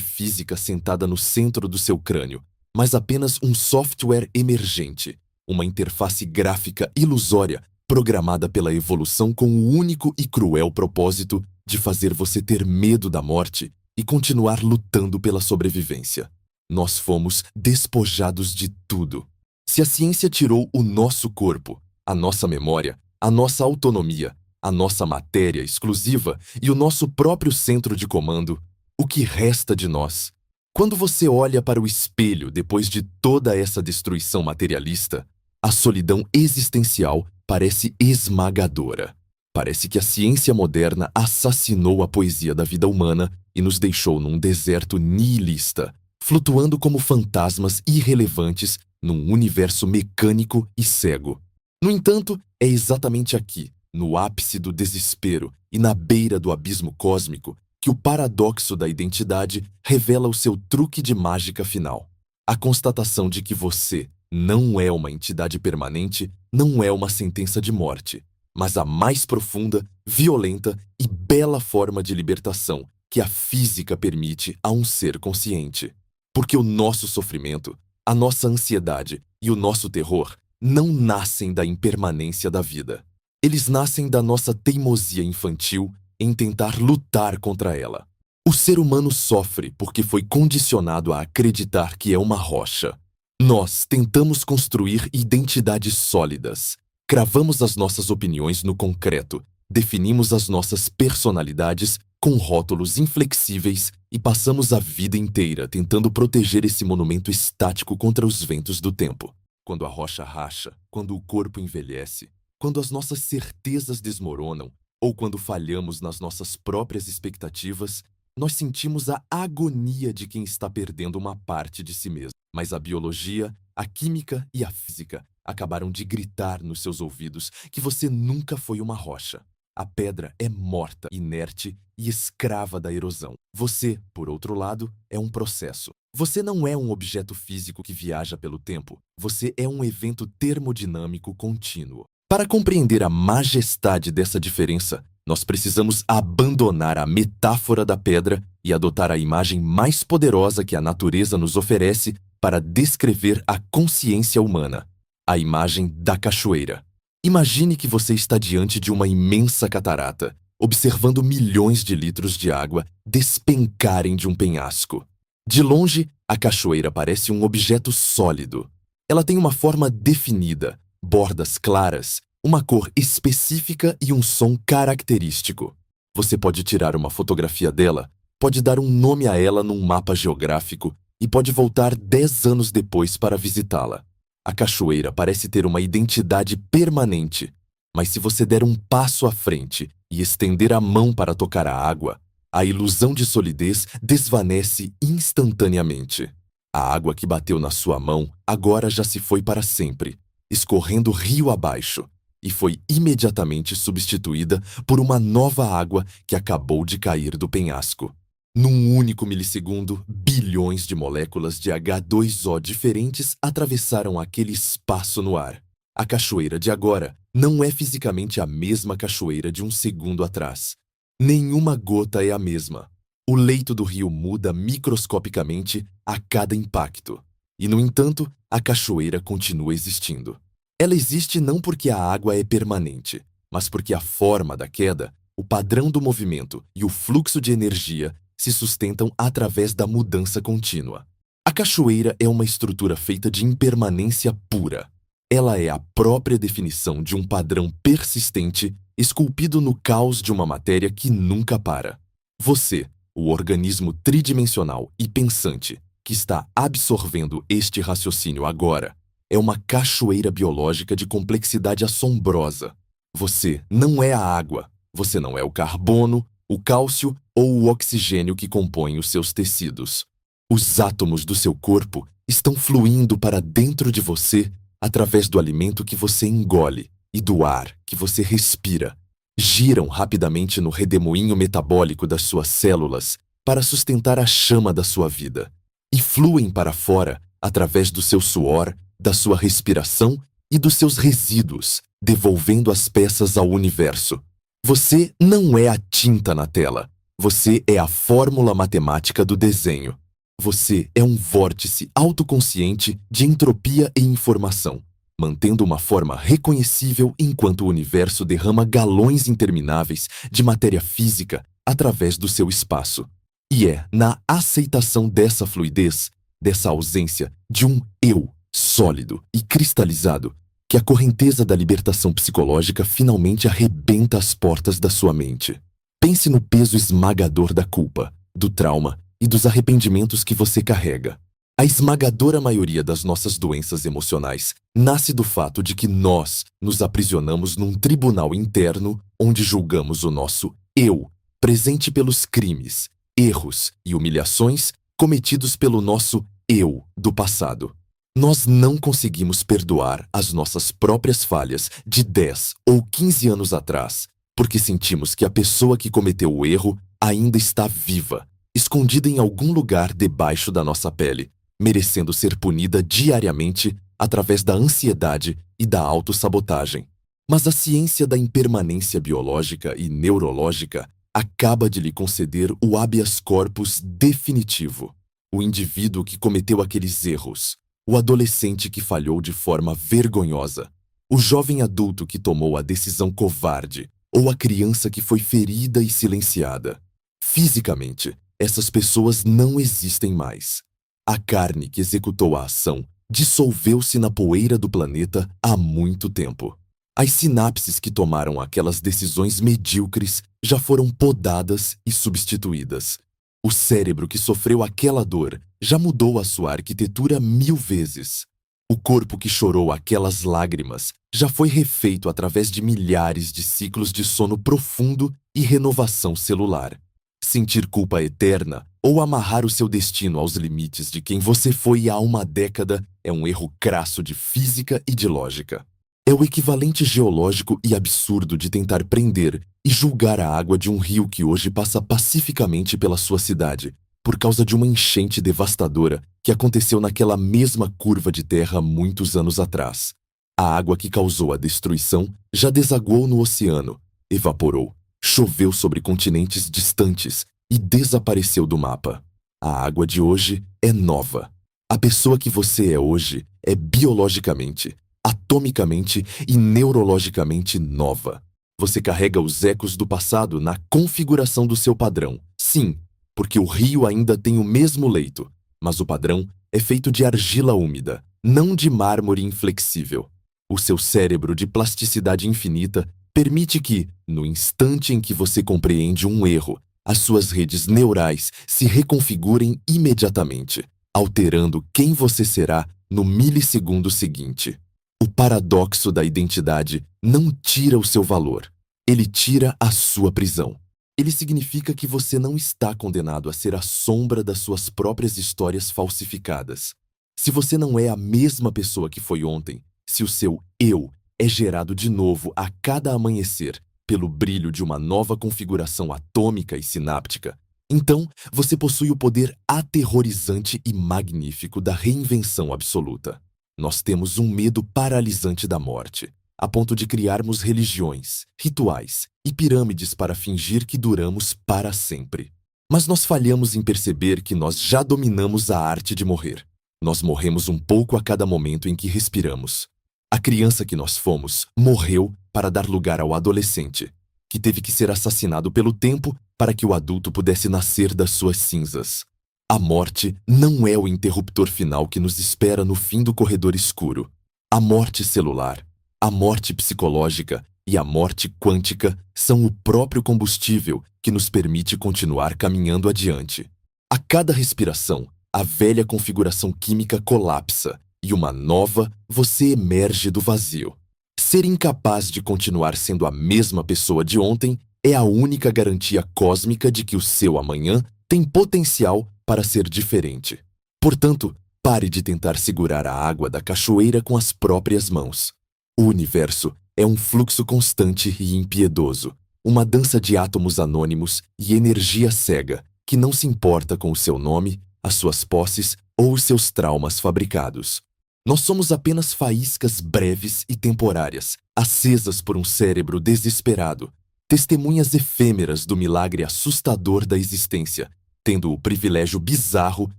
física sentada no centro do seu crânio, mas apenas um software emergente, uma interface gráfica ilusória programada pela evolução com o único e cruel propósito de fazer você ter medo da morte e continuar lutando pela sobrevivência. Nós fomos despojados de tudo. Se a ciência tirou o nosso corpo, a nossa memória, a nossa autonomia, a nossa matéria exclusiva e o nosso próprio centro de comando, o que resta de nós? Quando você olha para o espelho depois de toda essa destruição materialista, a solidão existencial parece esmagadora. Parece que a ciência moderna assassinou a poesia da vida humana e nos deixou num deserto nihilista, flutuando como fantasmas irrelevantes num universo mecânico e cego. No entanto, é exatamente aqui, no ápice do desespero e na beira do abismo cósmico, que o paradoxo da identidade revela o seu truque de mágica final. A constatação de que você não é uma entidade permanente não é uma sentença de morte, mas a mais profunda, violenta e bela forma de libertação que a física permite a um ser consciente. Porque o nosso sofrimento, a nossa ansiedade e o nosso terror não nascem da impermanência da vida. Eles nascem da nossa teimosia infantil em tentar lutar contra ela. O ser humano sofre porque foi condicionado a acreditar que é uma rocha. Nós tentamos construir identidades sólidas, cravamos as nossas opiniões no concreto, definimos as nossas personalidades com rótulos inflexíveis e passamos a vida inteira tentando proteger esse monumento estático contra os ventos do tempo. Quando a rocha racha, quando o corpo envelhece, quando as nossas certezas desmoronam, ou quando falhamos nas nossas próprias expectativas, nós sentimos a agonia de quem está perdendo uma parte de si mesmo. Mas a biologia, a química e a física acabaram de gritar nos seus ouvidos que você nunca foi uma rocha. A pedra é morta, inerte e escrava da erosão. Você, por outro lado, é um processo. Você não é um objeto físico que viaja pelo tempo. Você é um evento termodinâmico contínuo. Para compreender a majestade dessa diferença, nós precisamos abandonar a metáfora da pedra e adotar a imagem mais poderosa que a natureza nos oferece para descrever a consciência humana, a imagem da cachoeira. Imagine que você está diante de uma imensa catarata, observando milhões de litros de água despencarem de um penhasco. De longe, a cachoeira parece um objeto sólido. Ela tem uma forma definida, bordas claras, uma cor específica e um som característico. Você pode tirar uma fotografia dela, pode dar um nome a ela num mapa geográfico e pode voltar 10 anos depois para visitá-la. A cachoeira parece ter uma identidade permanente, mas se você der um passo à frente e estender a mão para tocar a água, a ilusão de solidez desvanece instantaneamente. A água que bateu na sua mão agora já se foi para sempre, escorrendo rio abaixo, e foi imediatamente substituída por uma nova água que acabou de cair do penhasco. Num único milissegundo, bilhões de moléculas de H2O diferentes atravessaram aquele espaço no ar. A cachoeira de agora não é fisicamente a mesma cachoeira de um segundo atrás. Nenhuma gota é a mesma. O leito do rio muda microscopicamente a cada impacto. E, no entanto, a cachoeira continua existindo. Ela existe não porque a água é permanente, mas porque a forma da queda, o padrão do movimento e o fluxo de energia se sustentam através da mudança contínua. A cachoeira é uma estrutura feita de impermanência pura. Ela é a própria definição de um padrão persistente esculpido no caos de uma matéria que nunca para. Você, o organismo tridimensional e pensante que está absorvendo este raciocínio agora, é uma cachoeira biológica de complexidade assombrosa. Você não é a água, você não é o carbono, o cálcio ou o oxigênio que compõem os seus tecidos. Os átomos do seu corpo estão fluindo para dentro de você através do alimento que você engole e do ar que você respira. giram rapidamente no redemoinho metabólico das suas células para sustentar a chama da sua vida e fluem para fora através do seu suor, da sua respiração e dos seus resíduos, devolvendo as peças ao universo. Você não é a tinta na tela. Você é a fórmula matemática do desenho. Você é um vórtice autoconsciente de entropia e informação, mantendo uma forma reconhecível enquanto o universo derrama galões intermináveis de matéria física através do seu espaço. E é na aceitação dessa fluidez, dessa ausência de um eu sólido e cristalizado, que a correnteza da libertação psicológica finalmente arrebenta as portas da sua mente. Pense no peso esmagador da culpa, do trauma e dos arrependimentos que você carrega. A esmagadora maioria das nossas doenças emocionais nasce do fato de que nós nos aprisionamos num tribunal interno onde julgamos o nosso eu, presente pelos crimes, erros e humilhações cometidos pelo nosso eu do passado. Nós não conseguimos perdoar as nossas próprias falhas de 10 ou 15 anos atrás, porque sentimos que a pessoa que cometeu o erro ainda está viva, escondida em algum lugar debaixo da nossa pele, merecendo ser punida diariamente através da ansiedade e da autossabotagem. Mas a ciência da impermanência biológica e neurológica acaba de lhe conceder o habeas corpus definitivo. O indivíduo que cometeu aqueles erros, o adolescente que falhou de forma vergonhosa, o jovem adulto que tomou a decisão covarde, ou a criança que foi ferida e silenciada. Fisicamente, essas pessoas não existem mais. A carne que executou a ação dissolveu-se na poeira do planeta há muito tempo. As sinapses que tomaram aquelas decisões medíocres já foram podadas e substituídas. O cérebro que sofreu aquela dor já mudou a sua arquitetura 1000 vezes. O corpo que chorou aquelas lágrimas já foi refeito através de milhares de ciclos de sono profundo e renovação celular. Sentir culpa eterna ou amarrar o seu destino aos limites de quem você foi há uma década é um erro crasso de física e de lógica. É o equivalente geológico e absurdo de tentar prender e julgar a água de um rio que hoje passa pacificamente pela sua cidade, por causa de uma enchente devastadora que aconteceu naquela mesma curva de terra muitos anos atrás. A água que causou a destruição já desaguou no oceano, evaporou, choveu sobre continentes distantes e desapareceu do mapa. A água de hoje é nova. A pessoa que você é hoje é biologicamente, atomicamente e neurologicamente nova. Você carrega os ecos do passado na configuração do seu padrão. Sim, porque o rio ainda tem o mesmo leito, mas o padrão é feito de argila úmida, não de mármore inflexível. O seu cérebro de plasticidade infinita permite que, no instante em que você compreende um erro, as suas redes neurais se reconfigurem imediatamente, alterando quem você será no milissegundo seguinte. O paradoxo da identidade não tira o seu valor, ele tira a sua prisão. Ele significa que você não está condenado a ser a sombra das suas próprias histórias falsificadas. Se você não é a mesma pessoa que foi ontem, se o seu eu é gerado de novo a cada amanhecer pelo brilho de uma nova configuração atômica e sináptica, então você possui o poder aterrorizante e magnífico da reinvenção absoluta. Nós temos um medo paralisante da morte, a ponto de criarmos religiões, rituais e pirâmides para fingir que duramos para sempre. Mas nós falhamos em perceber que nós já dominamos a arte de morrer. Nós morremos um pouco a cada momento em que respiramos. A criança que nós fomos morreu para dar lugar ao adolescente, que teve que ser assassinado pelo tempo para que o adulto pudesse nascer das suas cinzas. A morte não é o interruptor final que nos espera no fim do corredor escuro. A morte celular, a morte psicológica e a morte quântica são o próprio combustível que nos permite continuar caminhando adiante. A cada respiração, a velha configuração química colapsa e uma nova você emerge do vazio. Ser incapaz de continuar sendo a mesma pessoa de ontem é a única garantia cósmica de que o seu amanhã tem potencial para ser diferente. Portanto, pare de tentar segurar a água da cachoeira com as próprias mãos. O universo é um fluxo constante e impiedoso, uma dança de átomos anônimos e energia cega que não se importa com o seu nome, as suas posses ou os seus traumas fabricados. Nós somos apenas faíscas breves e temporárias, acesas por um cérebro desesperado, testemunhas efêmeras do milagre assustador da existência, tendo o privilégio bizarro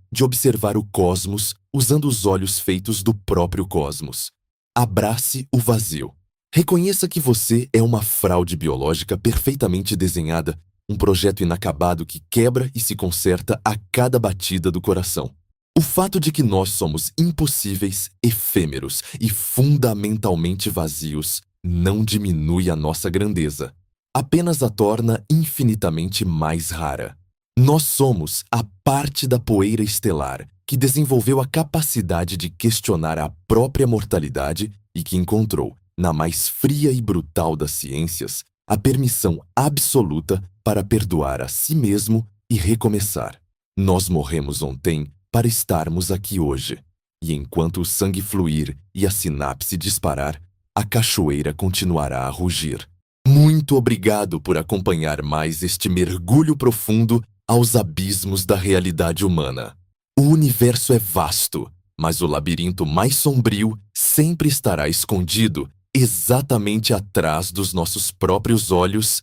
de observar o cosmos usando os olhos feitos do próprio cosmos. Abrace o vazio. Reconheça que você é uma fraude biológica perfeitamente desenhada, um projeto inacabado que quebra e se conserta a cada batida do coração. O fato de que nós somos impossíveis, efêmeros e fundamentalmente vazios não diminui a nossa grandeza, apenas a torna infinitamente mais rara. Nós somos a parte da poeira estelar que desenvolveu a capacidade de questionar a própria mortalidade e que encontrou, na mais fria e brutal das ciências, a permissão absoluta para perdoar a si mesmo e recomeçar. Nós morremos ontem para estarmos aqui hoje. E enquanto o sangue fluir e a sinapse disparar, a cachoeira continuará a rugir. Muito obrigado por acompanhar mais este mergulho profundo aos abismos da realidade humana. O universo é vasto, mas o labirinto mais sombrio sempre estará escondido exatamente atrás dos nossos próprios olhos